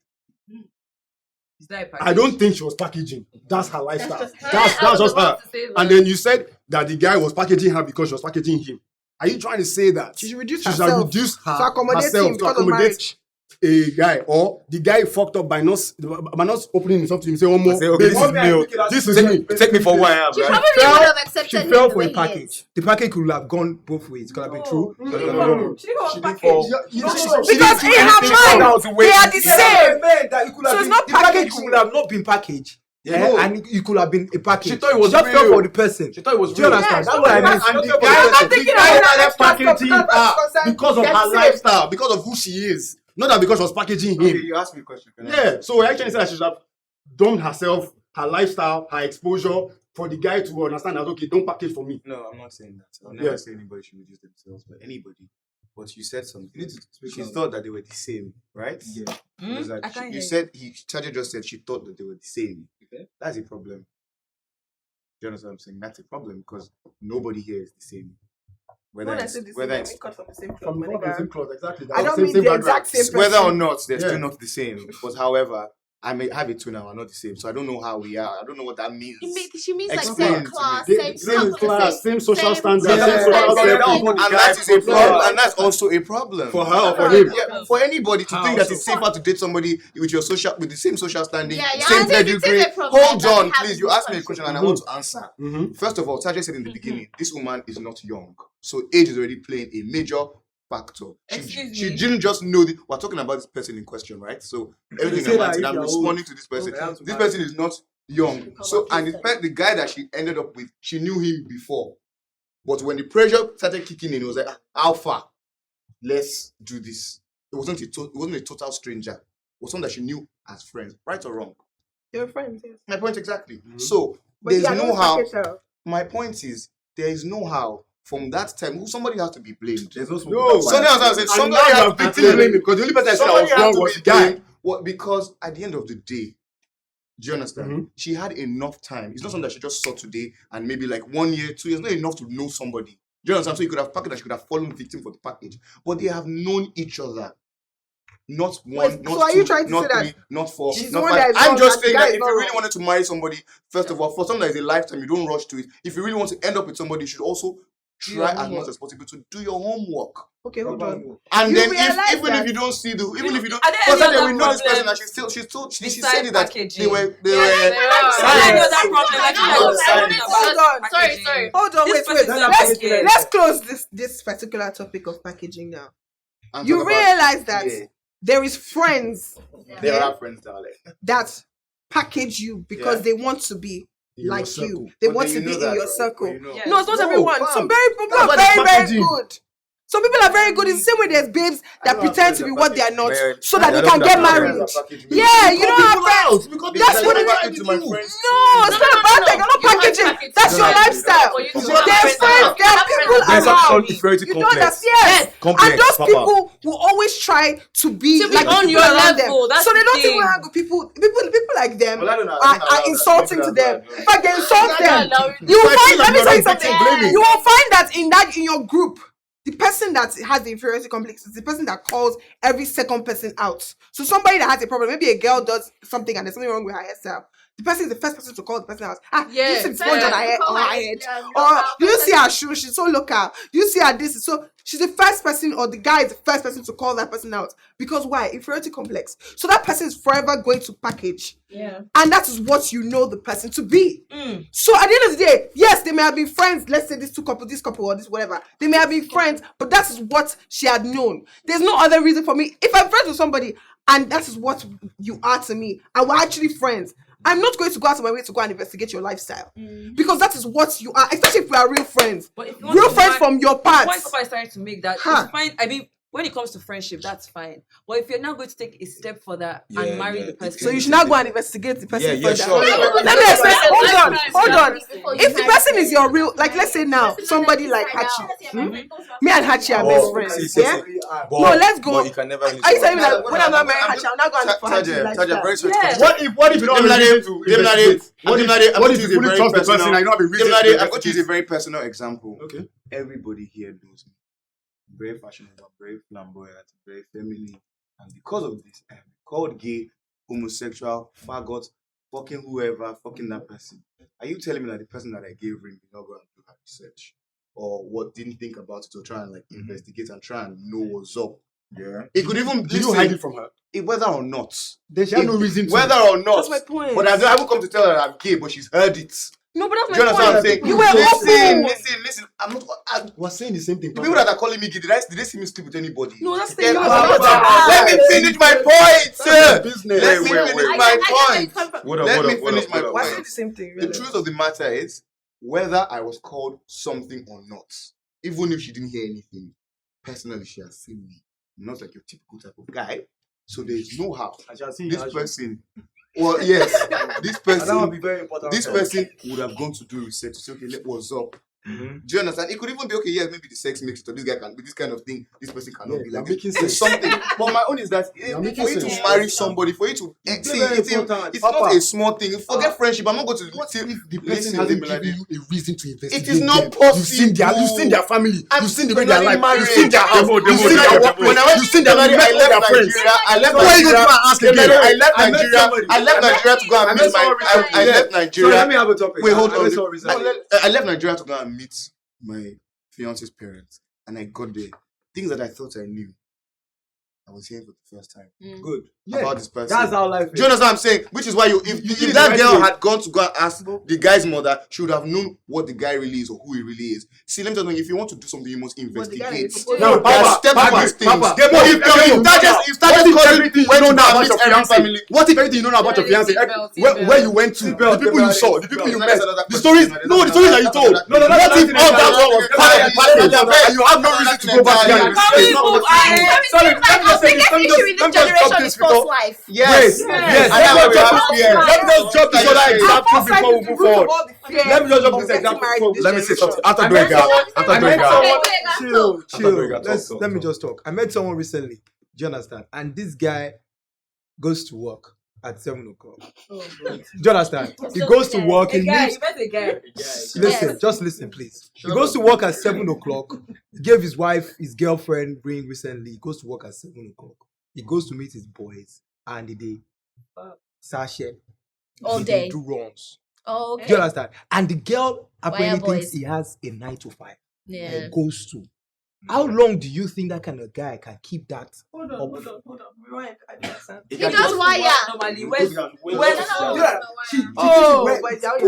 I don't think she was packaging. That's her lifestyle. That's just her. And then you said that the guy was packaging her because she was packaging him. Are you trying to say that she should reduce herself to accommodate a guy, or the guy fucked up by not opening himself to him? Say one more. Say, okay, this is me. Take me for what I am. She Right? probably would have accepted She fell him for the a way he package. is. The package could have gone both ways. It could have been true. She didn't fall. Because in her mind, they are the same. So it's not the package packaging. could have not been packaged. Yeah, and it could have been a package. She thought it was She just real. fell for the person. She thought it was Do you real. understand? Yes, That's what I mean. And the thinking guy of started that packaging her because of They're her the same. lifestyle, because of who she is, not that because she was packaging Okay, him. you asked me a question. Yeah, so we actually said that she should have dumped herself, her lifestyle, her exposure for the guy to understand that, okay, don't package for me. No, I'm not saying that. I'll never say anybody should reduce themselves, but anybody. But you said something. She thought that they were the same, right? Yeah. I can't You hear said Charlie just said she thought that they were the same. Okay. That's a problem. Do you understand what I'm saying? That's a problem because nobody here is the same. Whether it's cut from the same From the same cloth, exactly. I don't mean the exact same person. whether or not they're still not the same. But however, I may have a twin and we're not the same. So I don't know how we are. I don't know what that means. She means like Explain same to class, me. same Same class, same social standards, same same social standards. setting. And that is a problem. And that's also a problem. For her or for him? Yeah, for anybody to think that it's safer to date somebody with the same social standing, Yeah, same I think it is pedigree. a problem Hold that we on, have please. in You this asked me a question and I want to answer. First of all, Tajay said in the beginning, this woman is not young. So age is already playing a major factor. She didn't just know that we're talking about this person in question, right? So everything I'm responding to this person. This person is not young. So and the guy that she ended up with, she knew him before. But when the pressure started kicking in, it was like, how far? Let's do this. It wasn't a total stranger. It was someone that she knew as friends, right or wrong. They're friends, yes. My point exactly. So But there's yeah, no don't how. package her. My point is, there is no how. From that time, somebody has to be blamed. There's no Somebody has to Somebody has be victim blaming because the only person that said I was Somebody has wrong to was be the guy. blamed. What? Because at the end of the day, do you understand? She had enough time. It's not something that she just saw today and maybe like 1 year, 2 years, not enough to know somebody. Do you understand? So you could have packaged that she could have fallen victim for the package. But they have known each other. Not one, Wait, not so are two, you trying to not say that three, not four, she's not the one that five. is I'm wrong just and the saying guy that is if not you really wrong? wanted to marry somebody, first of all, for something that is a lifetime, you don't rush to it. If you really want to end up with somebody, you should also try as much as possible to do your homework. Okay, hold on. And You then realize even that- if you don't see the, even if you don't, Are there because any then we other know this person problems and she besides said it that packaging? they were There are any other problems? I feel like we're talking Hold about on. packaging. Hold on, This wait. person is Let's, packaging. let's close this particular topic of packaging now. and You talk about- realize that yeah, there is friends there are friends that are like that package you because Yeah. they want to be In your like circle. you. They But want then to you be know in that, your right? circle. But you know. Yeah. No, it's not No, everyone. fam. Some people That's are why very, the very packaging- good. Some people are very good. It's the same way there's babes that pretend to be what they are not Man, so that I they don't can put get that pressure. married. Yeah, you don't have friends. That's what it is. to my friends. No, it's not about that. You're not packaging. That's your lifestyle. There's friends. There are people There's some around. inferiority You don't complex. understand. Yes. Complex, And those Papa. people will always try to be To be like the on people your around level, them. that's So they the don't thing. even hang with people like them Well, I don't know. I don't allow are that. insulting Maybe to that's them. why I don't. In fact, they insult them. You will I find. feel Let like me you're tell you not something. victim blaming. You will find that in your group, the person that has the inferiority complex is the person that calls every second person out. So somebody that has a problem, maybe a girl does something and there's something wrong with her hairstyle. The person is the first person to call the person out. Do you see the sponge on her head? Or do you see her shoe? She's so local. Do you see her this? So she's the first person, or the guy is the first person to call that person out. Because why? Inferiority complex. So that person is forever going to package. Yeah. And that is what you know the person to be. So at the end of the day, yes, they may have been friends. Let's say this couple, or this whatever. They may have been friends, but that is what she had known. There's no other reason for me. If I'm friends with somebody and that is what you are to me, and we're actually friends, I'm not going to go out of my way to go and investigate your lifestyle. Because that is what you are, especially if we are real friends. But if you want Real to friends find- from your the point parts. Papa is trying to make that Huh. it's fine. I mean, when it comes to friendship, that's fine. But if you're now going to take a step further Yeah, and marry yeah. the person, So you should now go and investigate the person Yeah, further. sure. Let me explain. Hold on. If the person is your real, like let's say now, somebody like Hachi. Me and Hachi are best friends. Yeah? No, let's go. But you can never. Are you telling me that when I'm not marrying Hachi, I'm not going to for Hachi Taja, lifestyle? very straight Yes. question. What if you don't have a reason to investigate? What if you fully trust the person and you don't have a reason to I'm going to use a investigate? very personal example. Okay. Everybody here knows me. I'm very fashionable, very flamboyant, very feminine. And because of this, I'm called gay, homosexual, faggot, fucking whoever, fucking that person. Are you telling me that the person that I gave ring did not go and do her research? Or what didn't think about it or try and like investigate and try and know what's up? Yeah. It could even Did you hide it from her? whether or not. Then she had no reason to. Whether or not. That's my point. But I haven't come to tell her that I'm gay, but she's heard it. No, but Do you that's understand my what I'm saying? point. You were open. Listen. I'm not. We're saying the same thing. The people that are calling me gay, did they see me sleep with anybody? No, that's the Yes, thing. Let me finish my point. That's business. Let me finish my point. Hold Let up, me hold up, finish my hold up, We're hold saying up. the same thing. The Really. truth of the matter is, whether I was called something or not, even if she didn't hear anything, personally she has seen me. I'm not like your typical type of guy. So there is no how. This person, well, yes, this That would be person, very important. this person would have gone to do research to say, okay, what's up? Do you understand? It could even be okay, yes, maybe the sex makes it, or this guy can be this kind of thing, this person cannot Yeah, be you're like making this. sense. Something. But my own is that You're for making you to sense. marry somebody, for you to It's see, very it's important. not Papa. a small thing. Forget friendship. I'm not going to What see if the person listen, hasn't Demilade. given you a reason to investigate? It is not them? possible. You've seen their family. I'm You've seen the way they are already like. You've married. seen their house. Demo, You've seen demo, their demo. workplace. When I went You've seen their I met all their left friends. Nigeria. I left Why are you going to Nigeria. ask again? I left Nigeria to go and meet my. I left So let Nigeria. me have a topic. Wait, hold I on. met someone recently. I left Nigeria to go and meet my fiance's parents, and I got there. Things that I thought I knew, I was hearing for the first time. Good. About this person. That's how life is. Do you understand what I'm saying? Which is why if did it that the right girl way. had gone to go and ask the guy's mother, she would have known what the guy really is or who he really is. See, let me tell you, if you want to do something, you must guy investigate. is There supposed are Papa, steps to Papa, these things. Papa. But if that just Everything you know now about your fiance. What if everything you know now about your fiance? Where you went to, the people you saw, the people you met, the stories. No, the stories that you told. No, What if all that one was part of the package and you have no reason to go back there? Can we move on? Sorry, let me just say this. biggest Let me issue in just this stop generation this is false because life. yes, Yes. let me just False drop life. let me just drop this other example Outside before we is the move root of forward. all the fear Let me just drop of this getting example married before. in this Let me say generation. something. After I doing met that, someone- after I doing met that. someone. Chill. doing that, Let's talk. let me just talk. I met someone recently. Do you understand? And this guy goes to work at 7 o'clock. Do you understand? He goes to work. A He guy, leaves. you met a guy. Listen, just listen, please. He goes to work at 7 o'clock. He gave his wife, his girlfriend, ring recently. He goes to work at 7 o'clock. He goes to meet his boys, and they sashay All they day. do runs. Oh, Do you okay. understand? And the girl apparently thinks boys? he has a 9 to 5. Yeah. And goes to. How long do you think that kind of guy can keep that? Hold on. Rewind. I don't understand. He does wire. Normally,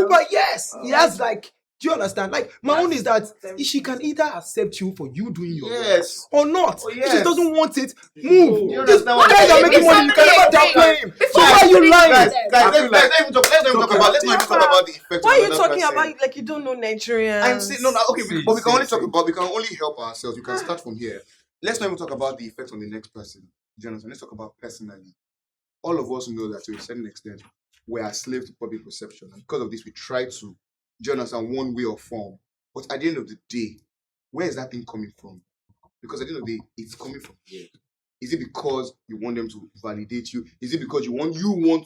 But yes, he has like. Do you understand? Like my own is that she can either accept you for you doing your Yes. work or not. Oh, If she yes. doesn't want it, move. You These understand what guys I'm are making saying? money. You can never downplay him. So Before why are you putting lying? Guys, them. let's not even talk about. Let's not even talk about the effect. Why of are you another talking person. about like you don't know Nigerians? I'm saying no, okay, but we can only talk about. We can only help ourselves. We can start from here. Let's not even talk about the effect on the next person. Do you understand? Let's talk about personally. All of us know that to a certain extent we are slaves to public perception, and because of this, we try to, do you understand, one way or form. But at the end of the day, where is that thing coming from? Because at the end of the day, it's coming from here. Is it because you want them to validate you? Is it because you want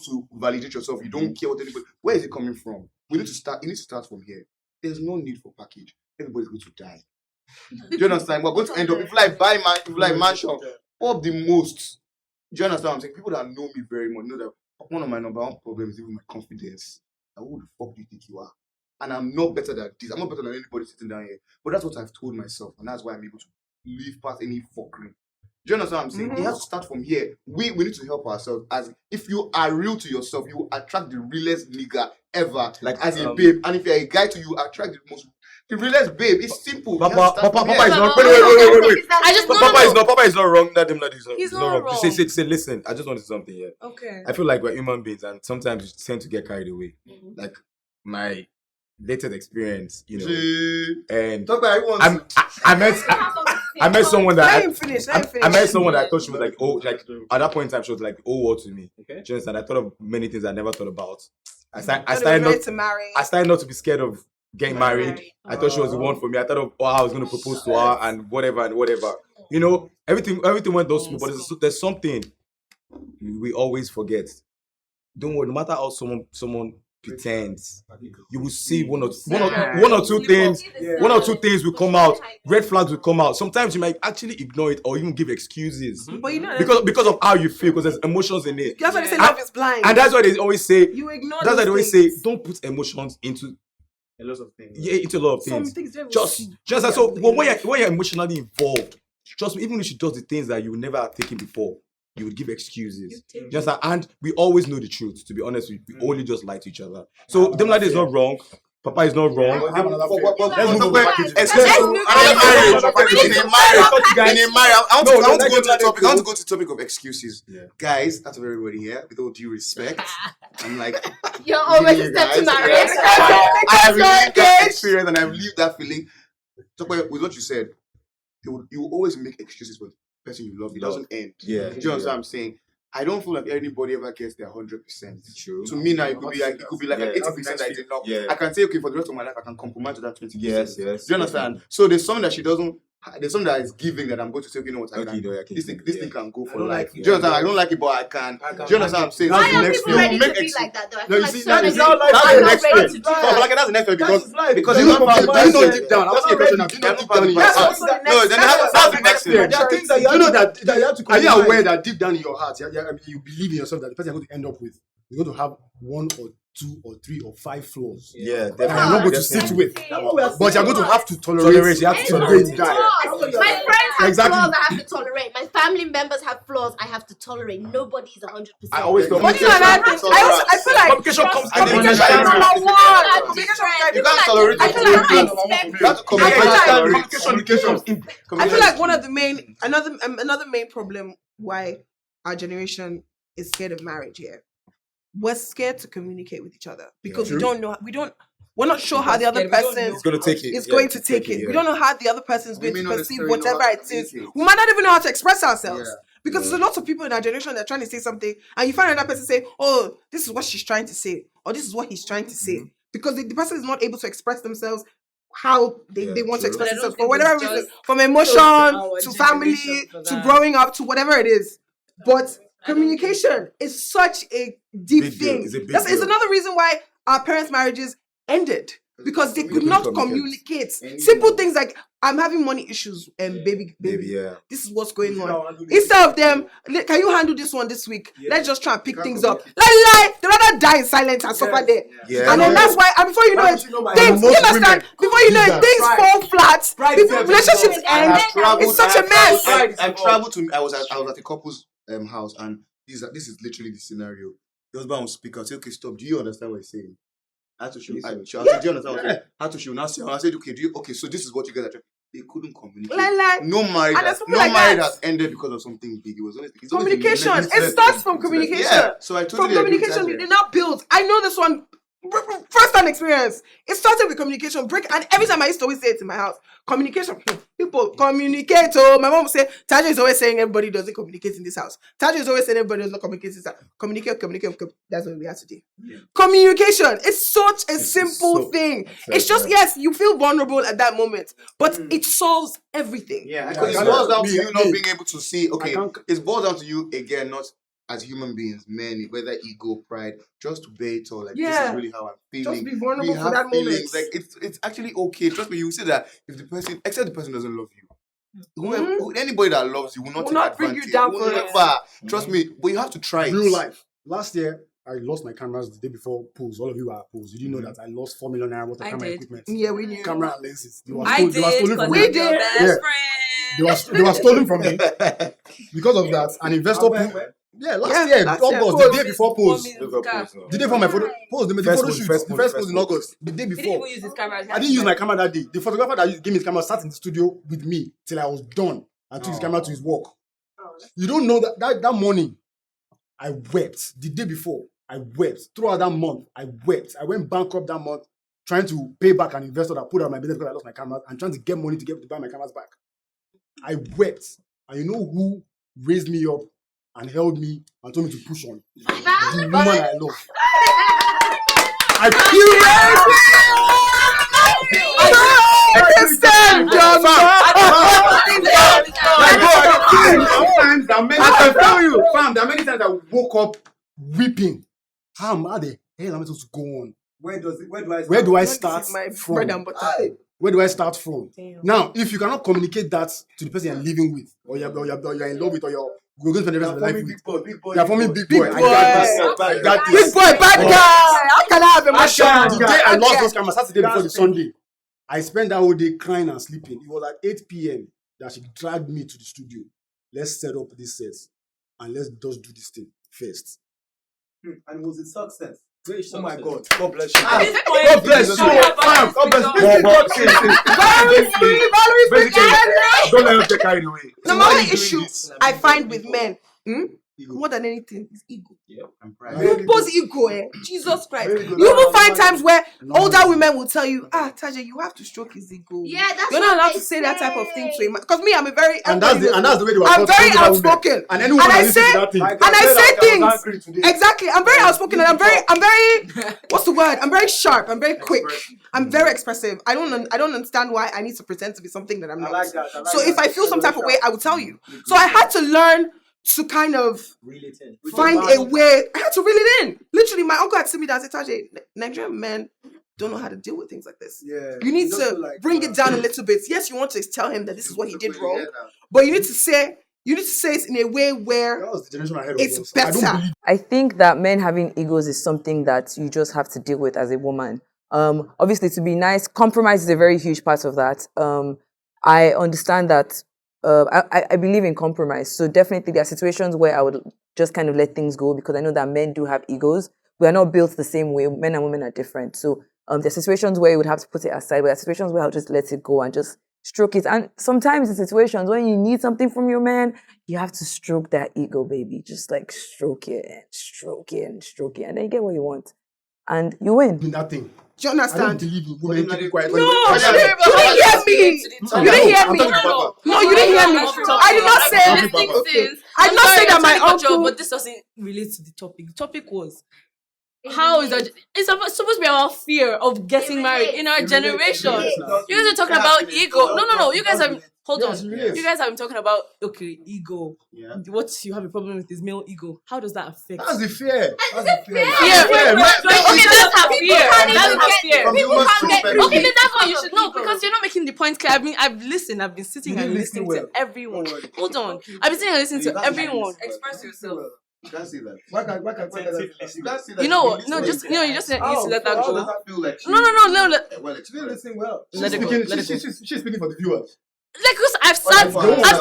to validate yourself? You don't care what anybody. Where is it coming from? We need to start. It needs to start from here. There's no need for package. Everybody's going to die. Do you understand? We're going to end up if like mansion up the most. Do you understand what I'm saying? People that know me very much know that one of my number one problems is even my confidence. Like, who the fuck do you think you are? And I'm not better than this. I'm not better than anybody sitting down here. But that's what I've told myself, and that's why I'm able to live past any fuckery. Do you understand what I'm saying? It has to start from here. We need to help ourselves. As if you are real to yourself, you will attract the realest nigga ever. Like as a babe. And if you're a guy to you, attract the realest babe. It's simple. Papa is not. Wait. I just Papa is not wrong. That He's not not wrong. wrong. Say, listen. I just want to say something here. Okay. I feel like we're human beings, and sometimes we tend to get carried away. Like my latest experience, and Talk about everyone. I met someone that Let him finish. I met someone that I thought she was like, oh, like at that point in time she was like, oh, what to me. Okay. Do you understand? I thought of many things I never thought about. I Ready started to marry. not to be scared of getting married. I thought she was the one for me. I thought of I was going to propose to her and whatever. Everything went those smooth, but there's something we always forget. Don't worry, no matter how someone pretends, you will see one or two things will come out. Red flags will come out. Sometimes you might actually ignore it or even give excuses But you know, because of how you feel, because there's emotions in it. that's why they say love is blind. And that's why they always say. You ignore. That's why those they always things. say, don't put emotions into A lot of things. into a lot of Some things. things very Just see. so when you're emotionally involved, trust me, even if she does the things that you would never have taken before, you would give excuses. Just and we always know the truth. To be honest, we only just lie to each other. So them like is not wrong. Papa is not wrong. Let's move on. Let's move on. In a marriage, I want to go to the topic. I want to go to the topic of excuses. Guys, that's for everybody here. With all due respect, I'm like, You're always a step to marry. I have lived that experience and I've lived that feeling. Talk about with what you said. You will always make excuses for the person you love. It doesn't end. Yeah. Do you understand what I'm saying? I don't feel like anybody ever gets their 100%. True. To me now, it could be like an 80% that I did not. I can say, okay, for the rest of my life, I can compromise to that 20%. Yes. Do you understand? So there's something that she doesn't. There's something that is giving that I'm going to say, okay, you know what, this thing can go for life. Do you understand? I don't like it, but I can. Do you understand what I'm saying? Why That's the are next people ready thing. to be like that though? I No, feel you like see, so that's many the people next are not step. ready to do that. That's the next step because you know deep down. I'm asking a question now. You know deep down in your heart. No, then that's the next thing. There are things that you know that you have to. Are you aware that deep down in your heart, you believe in yourself that the person you're going to end up with, you're going to have 1 or 2 or 3 or 5 flaws. Yeah, That you're not going to sit with, but you're going to have to tolerate. Tolerate, you have to tolerate. My friends have Exactly. flaws I have to tolerate. My family members have flaws I have to tolerate. Nobody is 100%. I always feel But you know, I feel like communication comes And communication then is number one. You can't tolerate I feel like it. You have to communicate. I feel like one of the main another main problem why our generation is scared of marriage here. We're scared to communicate with each other because we don't We're not sure how the other scared. We don't person know It's gonna take it. is Yeah, going to take it. yeah. We don't know how the other person is We going may to not perceive necessarily know whatever how it to is. communicate. We might not even know how to express ourselves. Yeah. Because there's a lot of people in our generation that are trying to say something, and you find another person say, "Oh, this is what she's trying to say," or "This is what he's trying to say," because the person is not able to express themselves how they want to true. express But I don't themselves for think whatever it's reason, just from our emotion to family generation for to that. growing up to whatever it is. But communication is such a deep Big deal. thing. It's a big That's deal. another reason why our parents' marriages ended. Because they could couldn't not communicate. communicate. Simple things like, I'm having money issues, and baby, Maybe, yeah. this is what's going on. Instead of them, can you handle this one this week? Let's just try and pick things up. Lie, they rather die in silence and suffer there. Yeah. And then that's why, and before you know it, things, you most understand? women Before you know do it, that. things fall flat. Relationships end. It's such a mess. I traveled to. I was at a couple's house, and this is literally the scenario. The husband will speak out, say, "Okay, stop. Do you understand what he's saying?" I had to show. I said, "Do you understand what I'm saying?" I had to show. Now, I said, "Okay, so this is what you guys are trying." They couldn't communicate. Like, No marriage, and there's people like marriage that. has ended because of something big. It's always Communication. always It starts from communication. Yeah. So I totally From agree with communication, that. you did not build. I know this one first-hand experience. It started with communication break, and every time I used to always say it in my house, communication. People communicate. Oh, my mom would say, Taja is always saying everybody doesn't communicate in this house. Taja is always saying everybody does not communicate in this house. Communicate. That's what we have to do. Yeah. Communication. It's such a simple thing. It's just, yes, you feel vulnerable at that moment, but it solves everything. Yeah, Yeah, it I boils down can't- to you not me- being able to see. Okay, can't- it boils down to you again, not as human beings, men, whether ego, pride, just to bear it all. Like this is really how I'm feeling. Just be vulnerable we for have that feelings. moment. Like it's actually okay. Trust me, you will see that if the person, except the person doesn't love you, anybody that loves you will not Will take not bring advantage. you down Will for it. never. Trust me, but you have to try it. Real life. Last year, I lost my cameras the day before pools. All of you were at pools. Did you know that I lost 4 million naira worth of I camera did. equipment? Yeah, we knew. Camera and lenses. They were, I they were did, stolen from because me. We I'm your did. best Yeah. friend. They were stolen from me because of that. An investor pool. Yeah, last year, last year, August, the day before pools. He The day for my photo, pose, they made the First photo post, shoot. first The post, first first post in August. The day didn't before. even use his camera. I didn't use my camera that day. The photographer that gave me his camera sat in the studio with me till I was done and took his camera to his work. You don't know that morning, I wept. The day before, I wept. Throughout that month, I wept. I went bankrupt that month trying to pay back an investor that put out my business because I lost my cameras and trying to get money to buy my cameras back. I wept. And you know who raised me up and held me and told me to push on? The woman I love. I Sometimes there are many times, tell you, fam, there are many times I woke up weeping. How the hell am I supposed to go on? Where do I start My from? bread and butter. Where do I start from? Damn. Now, if you cannot communicate that to the person you're living with, or you're in love with, or you're going to spend the rest of your life with, you're forming big boy. I got this. I got Big this. boy, bad guy. How can I have emotion? The day I lost those cameras, Saturday before the Sunday, I spent that whole day crying and sleeping. It was at 8 p.m. that she dragged me to the studio. Let's set up this set and let's just do this thing first. And it was a success. Great Oh my success. God. God bless you. At this point, God bless you. God bless you. Don't let us get carried away. The So why are only you doing issue this? I find with men, more than anything, is ego. I'm proud. People's ego, Jesus Christ. Very good. You will find times where older women will tell you, Taja, you have to stroke his ego. Yeah, that's You're what not allowed they to say that type of thing to say. him. Because me, I'm a very And that's the way they were I'm taught very to older women. outspoken. And anyone And that I listens say- to that thing, And I say things. Exactly. I'm very outspoken and I'm very what's the word? I'm very sharp. I'm very quick. I'm very expressive. I don't understand why I need to pretend to be something that I'm not. So if I feel some type of way, I will tell you. So I had to learn to kind of find a way. I had to reel it in. Literally, my uncle had to me that and said, Nigerian men don't know how to deal with things like this. Yeah. You need to bring it down a little bit. Yes, you want to tell him that this is what he did wrong, but you need to say it in a way where that was the generation ahead of it's us. I don't better. believe I think that men having egos is something that you just have to deal with as a woman. Obviously, to be nice, compromise is a very huge part of that. I understand that. I believe in compromise. So definitely there are situations where I would just kind of let things go because I know that men do have egos. We are not built the same way. Men and women are different. So there are situations where you would have to put it aside, but there are situations where I'll just let it go and just stroke it. And sometimes in situations when you need something from your man, you have to stroke that ego, baby. Just like stroke it and stroke it and stroke it. And then you get what you want. and you win. In that thing. Do you I don't understand? believe in women keeping quiet. No, you didn't hear me. You didn't hear me. No, you didn't hear me. I did not say. I did not say that my uncle. But this doesn't relate to the topic. The topic was how is that? It's supposed to be about fear of getting married in our generation. You guys are talking about ego. No. You guys have hold on. You guys have been talking about ego. Yeah. What you have a problem with is male ego. How does that affect? That's the fear. Okay, that's her fear. That's her fear. People can't get through. Okay, then that's what you should know because you're not making the point clear. I've listened. I've been sitting and listening to everyone. Hold on. I've been sitting and listening to everyone. Express yourself. You can't say that. Why can't You can't say that. You know what? No, just you just need to let that How go. does that feel like? No. Well, She didn't listen well. Let it go. She's speaking for the viewers. Like, because I've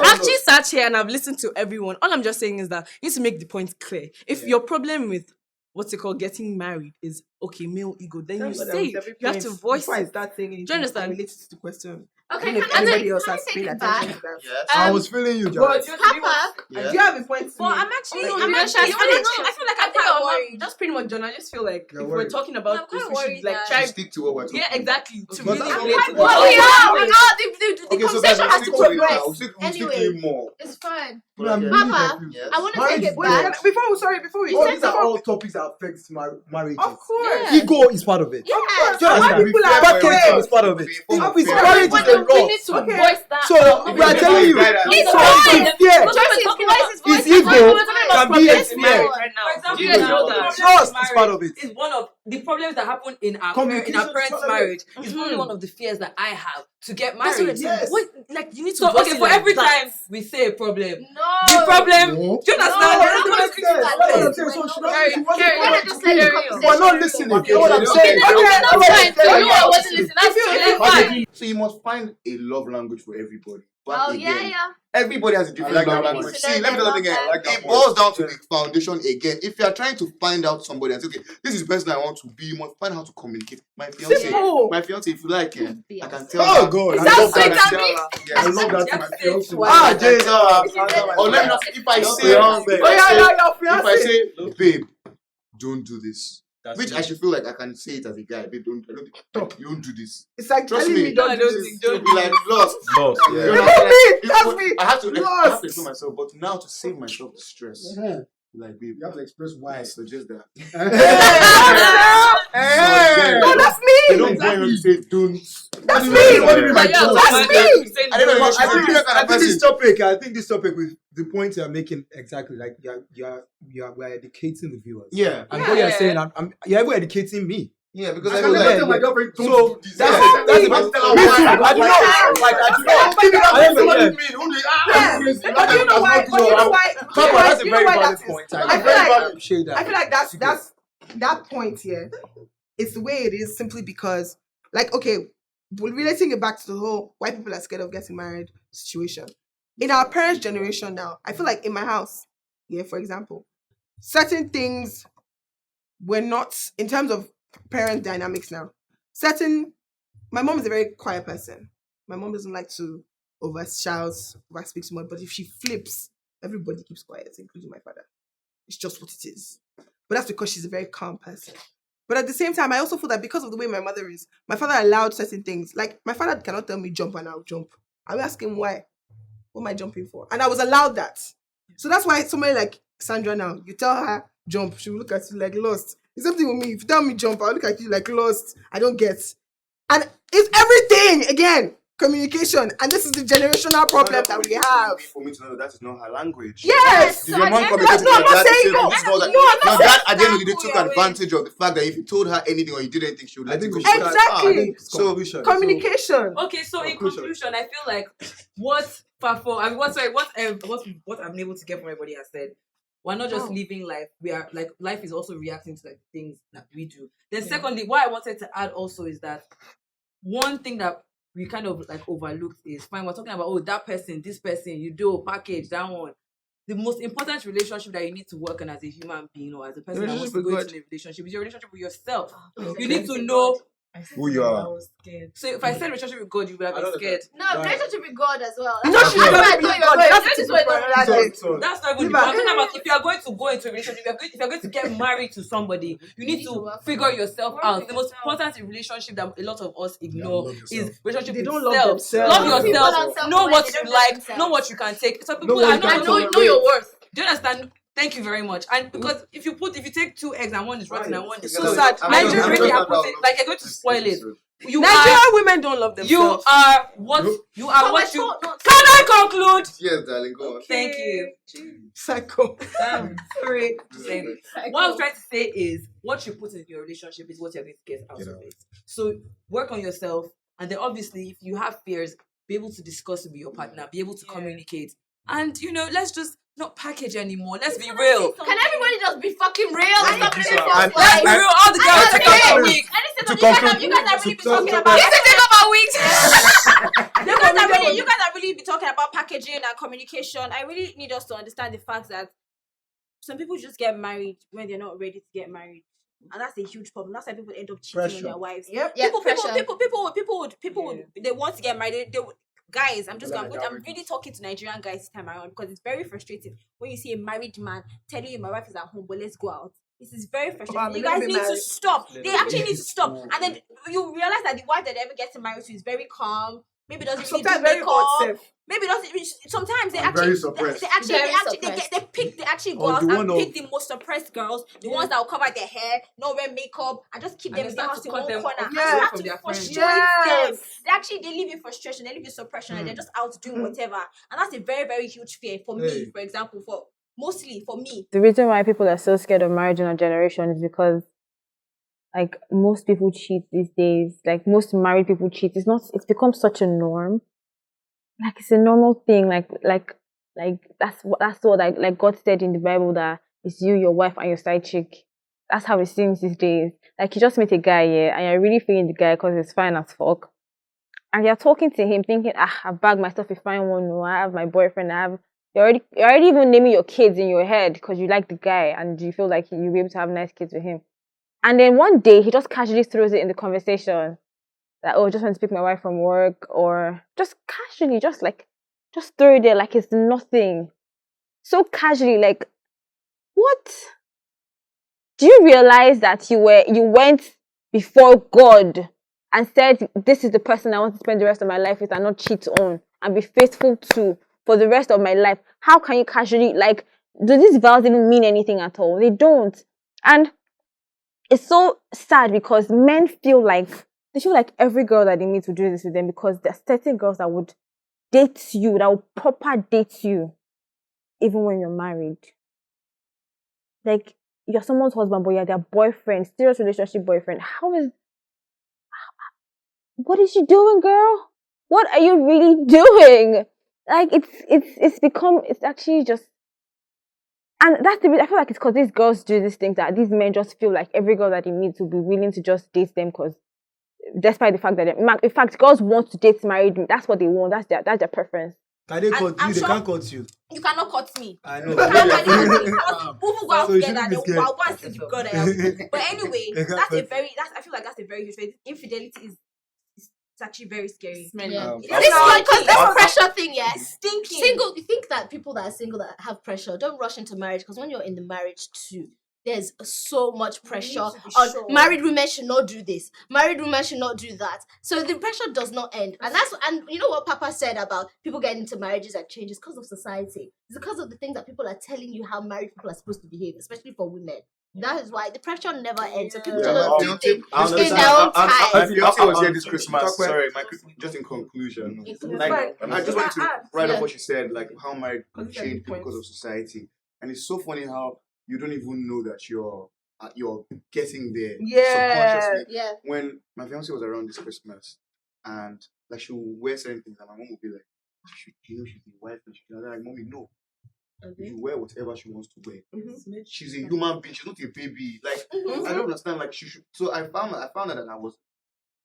actually sat here and I've listened to everyone. All I'm just saying is that you need to make the point clear. If your problem with what's it called, getting married is male ego, then you say it. You have to voice it. Start saying it. Do you understand? Related to the question. Okay, If can anybody else I has take paid it back? attention to that. Yes. I was feeling you, But Jared. Papa, Yeah. do you have a point? Well, I'm actually, I feel like I'm quite worried. Just pretty much, John. I just feel like You're if we're worried. talking I'm about quite this, we worried should like that- try. Stick to what we're talking Yeah, exactly. To But really I'm relate to well, the we are. We're not. The Okay, so conversation has to progress. We'll stick to Anyway. it more. It's fine. No, I'm Okay. really Papa, confused. Yes. I want to Marriage take is it weird. back. Before we All these are all topics that affect marriage. Of course. Ego is part of it. Yes. Do you understand? People are Packaging afraid. is part of it. Of It's course. marriage is a we lot. need to Okay. voice that. So we are telling you, It's so fine. it's fear. It's ego can be a fear. right now. For example, Do you guys know that Trust is part of it. is one of the problems that happen in our Communication parents' is part of it. marriage. It's probably one of the fears that I have to get That's married. what it is. Yes. What, like you need to So, voice okay, it for like every that. time we say a problem, No. the problem. No. Do you understand? No, There's I'm no not speaking saying that that. That's what way. I'm saying. So she Carry- doesn't. She wasn't. carry Why not just let the You are not listening. You know what I'm Okay, saying? then Okay, that's that's what I'm fine. So saying. you I wasn't listening. That's fine. So you must find a love language for everybody. But Oh again, yeah. everybody has a different like love that language. one. See, let me tell you again. I like that It one. boils down to the foundation again. If you are trying to find out somebody and say, okay, this is the person I want to be, you must find out how to communicate. My fiance, Simple. if you like, I can tell Oh her. God, Is I that love sweet that. and me? Yes. I love that. My fiance. Ah, James. Or let me know if I say, if I say, babe, don't do this. Which I should feel like I can say it as a guy. Babe, don't do this. It's like Trust telling me. me don't do You'll this. be like lost. Lost. You Yeah. know, Remove like, me, if- that's me. I have to Lost. explain myself, but now to save myself the stress, like babe, You have to express why. I suggest that. No, that's They me. don't go and say don't. That's me. What do you mean by Yeah, don't? That's me. I don't know. But She's a different kind of person. I think this topic with the point you're making exactly like we're educating the viewers. Yeah, And what you're saying, you're even educating me. yeah, because I I can feel never like tell my girlfriend don't So do this. that's Yeah. that's Me about too. I do not like I do not. But you know why? Papa, that's a you know very why valid that point. is? I feel like I I feel like that's that point here. It's the way it is simply because, like, okay, we're relating it back to the whole why people are scared of getting married situation. In our parents' generation now, I feel like in my house, yeah, for example, certain things were not in terms of parent dynamics now. My mom is a very quiet person. My mom doesn't like to overshout, overspeak too much, but if she flips, everybody keeps quiet, including my father. It's just what it is. But that's because she's a very calm person. But at the same time, I also feel that because of the way my mother is, my father allowed certain things. Like, my father cannot tell me jump and I'll jump. I will ask him why. What am I jumping for? And I was allowed that. So that's why somebody like Sandra now, you tell her jump, she will look at you like lost. It's something with me. If you tell me jump, I'll look at you like lost. I don't get. And it's everything, again, communication. And this is the generational problem that we have. For me to know that is not her language. Yes! Did your mom That's communicate no, I'm with your not dad to saying say, no. "This is not that-" No, I'm not Now saying that at the end of the day that. took advantage of the fact that if you told her anything or you did anything, she would let it go. Exactly. So Communication. Okay, so in conclusion, I feel like what I'm able to get from everybody has said. We're not just living life. We are like life is also reacting to like things that we do. Then secondly, what I wanted to add also is that one thing that we kind of like overlooked is fine. We're talking about that person, this person, you do a package, that one. The most important relationship that you need to work on as a human being or as a person that wants to go into a relationship is your relationship with yourself. You need to know who you are. I was scared. So if I said relationship with God, you would have been scared. No, relationship with God as well. You know she's That's going why I to thought be you were God. going That's to it go for another day. That's not even the point. I'm talking about if you are going to go into a relationship, if you're going to get married to somebody, you need to figure yourself out. The most important relationship that a lot of us ignore is relationship They with don't love self. themselves. Love People yourself. don't self-aware, Know what they you don't love like. themselves. Know what you can take. So people Know are what you not. can Know your worth. Do you understand? Thank you very much. And because if you take 2 eggs and one is rotten and one is So sour, sad. and Nigerian you really women are putting, like you're going to spoil it. You Nigerian are women don't love you themselves. are what you are But what we're you so not- can I conclude? Yes, darling, go on. Thank you. Psycho. Sorry. Saying it. What I'm trying to say is what you put in your relationship is what you're going to get out of it. So work on yourself, and then obviously if you have fears, be able to discuss with your partner, be able to communicate, and let's just not package anymore. Let's be real. Can everybody just be fucking real? Let's Stop be living real. for And- Let's be real. All the girls take off a week. And To listen, conclude- you guys are really be to- talking to- about. You take off our weeks. Yeah. You guys are really be talking about packaging and communication. I really need us to understand the fact that some people just get married when they're not ready to get married. And that's a huge problem. That's why people end up cheating on their wives. Yep. Yeah, pressure. People would they want to get married. They would, guys, I'm really talking to Nigerian guys this time around because it's very frustrating when you see a married man telling you my wife is at home, but let's go out. This is very frustrating. I'm You gonna guys be need to married. stop. They actually need to stop. And then you realize that the wife that they're ever getting married to is very calm. Maybe doesn't really do Sometimes very hot makeup. self. Maybe doesn't. Sometimes they I'm actually, very suppressed. they actually, Very suppressed. they actually go On out the and one pick the most suppressed girls, the ones that will cover their hair, not wear makeup, and just keep And them they in the start house to in cut one them corner. off And Yeah. you have from to their friends. frustrate them. Yes. They live in frustration. They live in suppression, and they're just out doing whatever. And that's a very, very huge fear for me. Hey. For example, mostly for me. The reason why people are so scared of marriage in our generation is because, like, most people cheat these days. Like, most married people cheat. It's become such a norm. Like, it's a normal thing. Like that's what like God said in the Bible, that it's you, your wife, and your side chick. That's how it seems these days. Like, you just meet a guy, and you're really feeling the guy because it's fine as fuck. And you're talking to him thinking, I've bagged myself a fine one, no, I have my boyfriend, you're already even naming your kids in your head because you like the guy and you feel like you'll be able to have nice kids with him. And then one day he just casually throws it in the conversation that, just want to pick my wife from work, or just casually, just throw it there like it's nothing. So casually, like, what? Do you realize that you went before God and said, this is the person I want to spend the rest of my life with and not cheat on and be faithful to for the rest of my life? How can you casually, like, do these vows even mean anything at all? They don't. And it's so sad because men feel like every girl that they meet will do this with them, because there's certain girls that would date you, that will proper date you even when you're married. Like, you're someone's husband, but you're their boyfriend, serious relationship boyfriend. What is she doing, girl? What are you really doing? Like, it's actually just, and that's the reason I feel like it's because these girls do these things that these men just feel like every girl that they meet will be willing to just date them, because despite the fact that in fact girls want to date married men. That's what they want. That's their preference. Can they cut I'm you? They sure- can't cut you. You cannot cut me. I know. You can't cut me. People go out So you together. shouldn't be They scared. will want to the God I am. But anyway, They can't cut you. I feel like that's a very huge. Infidelity is it's actually very scary. Yeah. It's This is not- because this pressure thing, yes. Stinking. Single, you think that people that are single that have pressure don't rush into marriage, because when you're in the marriage too, there's so much pressure to be on sure. married women should not do this, married women should not do that. So the pressure does not end. And you know what Papa said about people getting into marriages and changes because of society. It's because of the things that people are telling you how married people are supposed to behave, especially for women. That is why the pressure never ends. So people Yeah, don't my do fiance- things I in understand. their own My time. fiance was here this Christmas. Talk well. Sorry, just in conclusion, like fine. I just wanted to write Yeah. up what she said, like how marriage Because it's a changed good point. because of society, and it's so funny how you don't even know that you're getting there Yeah. subconsciously. Yeah. When my fiance was around this Christmas, and like she will wear certain things, and my mom will be like, she's the wife, and she's like, mommy, no. You wear whatever she wants to wear. She's a human being. She's not a baby. Like I don't understand. Like she should. So I found out that I was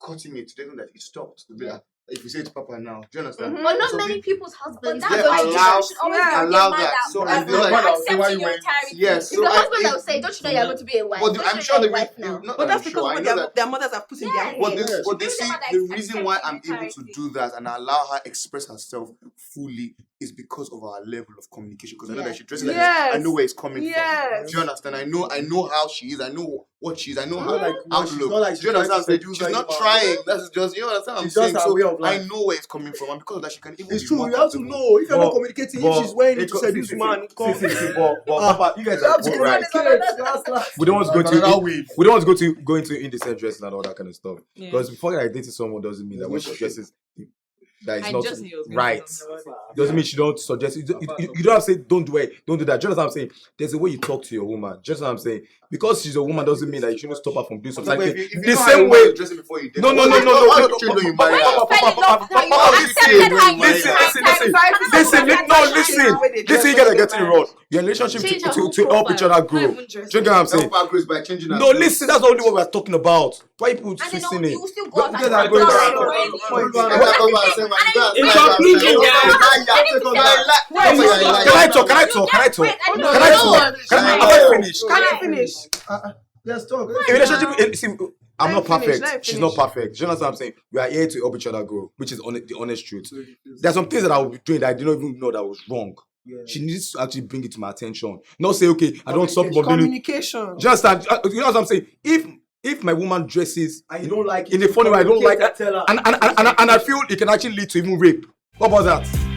cutting it to them that it stopped. To be like if you say to Papa now, do you understand? But not So many people's husbands But are that's going why to do you that. should always be allow a man that. that So that I feel like accepts your entirety. yes. It's So the husband I that will say, don't you know you're going to be a wife? but Don't I'm you sure know the you're a wife now? not But that I'm that's sure. because I know that. their mothers are putting their But hands. this, but Maybe they see the mother the is reason why I'm accepting able to entirety. do that and allow her express herself fully is because of our level of communication. Because I know that she dresses like this. I know where it's coming from. Do you understand? I know how she is. I know what she is. I know how to look. Do you understand? She's not trying. That's just you understand what I'm saying. So I know where it's coming from, and because of that, she can even. It's true. You have to know if you're not communicating. If she's wearing it, to seduce man. But Papa, you guys are both right. We don't want to go to we don't want to go into indecent dressing and all that kind of stuff. Yeah. Because before I dated someone doesn't mean that when she dresses that is I not just knew it was gonna right. be something. Doesn't mean she don't suggest it. You don't have to say don't do it, don't do that. Just as I'm saying, there's a way you talk to your woman. Just as I'm saying, because she's a woman doesn't mean that you shouldn't stop her from doing something. Like the same way. No. Listen, you gotta get it wrong. Your relationship to help each other grow. Do you get what I'm saying? No, listen, that's not only what we're talking about. Why people twisting it? You still go out You guys and are going Can I talk? Can I finish? Yes, talk. In relationship, see, I'm not Let me finish, perfect. She's not perfect. Do you understand what I'm saying? We are here to help each other grow, which is the honest truth. There's some things that I will be doing that I didn't even know that was wrong. She needs to actually bring it to my attention. Not say, okay, I don't stop from doing it. Communication. Do you understand? You know what I'm saying? If my woman dresses And you don't like it, in a funny way, I don't like it, tell her. and I feel it can actually lead to even rape. What about that?